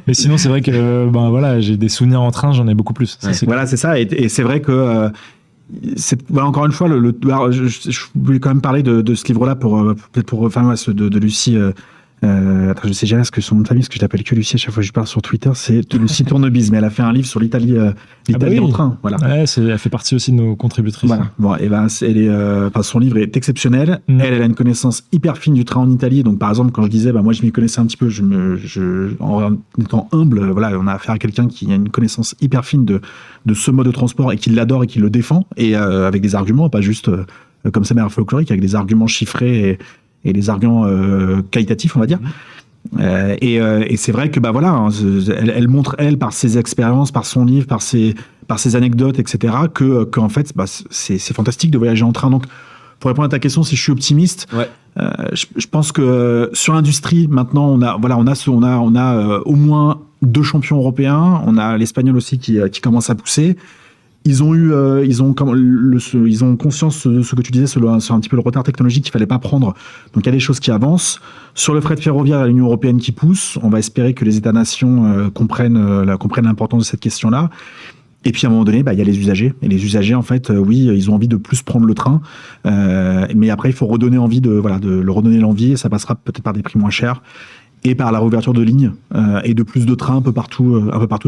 Mais sinon, c'est vrai que j'ai des souvenirs en train, j'en ai beaucoup plus. Voilà, c'est ça, et c'est vrai que encore une fois, je voulais quand même parler de ce livre-là de Lucie. Je sais jamais ce que son nom de famille, parce que je l'appelle que Lucie à chaque fois que je parle sur Twitter, c'est Lucie Tournebise, mais elle a fait un livre sur l'Italie en train. Voilà. Ouais, elle fait partie aussi de nos contributrices. Voilà. Bon, et son livre est exceptionnel. Elle a une connaissance hyper fine du train en Italie. Donc, par exemple, quand je disais, moi, je m'y connaissais un petit peu, en étant humble, voilà, on a affaire à quelqu'un qui a une connaissance hyper fine de ce mode de transport et qui l'adore et qui le défend, et avec des arguments, pas juste comme ça, mais folklorique, avec des arguments chiffrés et des arguments qualitatifs, on va dire. Et c'est vrai que elle montre, par ses expériences, par son livre, par ses anecdotes, etc., qu'en fait, c'est fantastique de voyager en train. Donc, pour répondre à ta question, si je suis optimiste, je pense que sur l'industrie, maintenant, on a au moins 2 champions européens. On a l'Espagnol aussi qui commence à pousser. Ils ont conscience de ce que tu disais sur un petit peu le retard technologique qu'il fallait pas prendre. Donc il y a des choses qui avancent. Sur le fret ferroviaire, il y a l'Union européenne qui pousse. On va espérer que les États-nations comprennent l'importance de cette question-là. Et puis à un moment donné, il y a les usagers. Et les usagers, en fait, ils ont envie de plus prendre le train. Mais après, il faut redonner envie de leur redonner l'envie. Et ça passera peut-être par des prix moins chers et par la réouverture de lignes et de plus de trains un peu partout,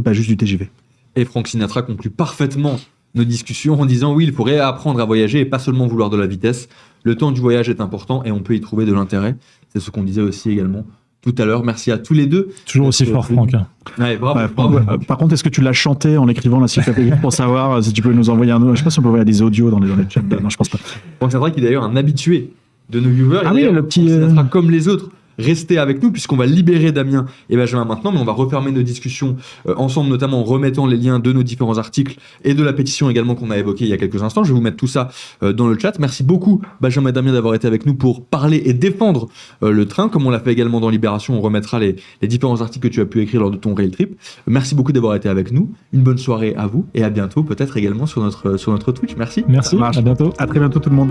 pas juste du TGV. Et Frank Sinatra conclut parfaitement nos discussions en disant oui, il faut réapprendre à voyager et pas seulement vouloir de la vitesse. Le temps du voyage est important et on peut y trouver de l'intérêt. C'est ce qu'on disait aussi également tout à l'heure. Merci à tous les deux. Toujours aussi fort, Franck. Ouais, bravo. Par contre, est-ce que tu l'as chanté en l'écrivant là, s'il te plaît, pour savoir si tu peux nous envoyer je sais pas si on peut envoyer des audios dans les chats. Non, je pense pas. Frank Sinatra qui est d'ailleurs un habitué de nos viewers. Ah oui, le petit... Frank Sinatra, comme les autres, restez avec nous puisqu'on va libérer Damien et Benjamin maintenant, mais on va refermer nos discussions ensemble, notamment en remettant les liens de nos différents articles et de la pétition également qu'on a évoquée il y a quelques instants. Je vais vous mettre tout ça dans le chat. Merci beaucoup Benjamin et Damien d'avoir été avec nous pour parler et défendre le train, comme on l'a fait également dans Libération. On remettra les différents articles que tu as pu écrire lors de ton rail trip. Merci beaucoup d'avoir été avec nous. Une bonne soirée à vous et à bientôt, peut-être également sur notre Twitch. Merci. Merci, à bientôt. À très bientôt tout le monde.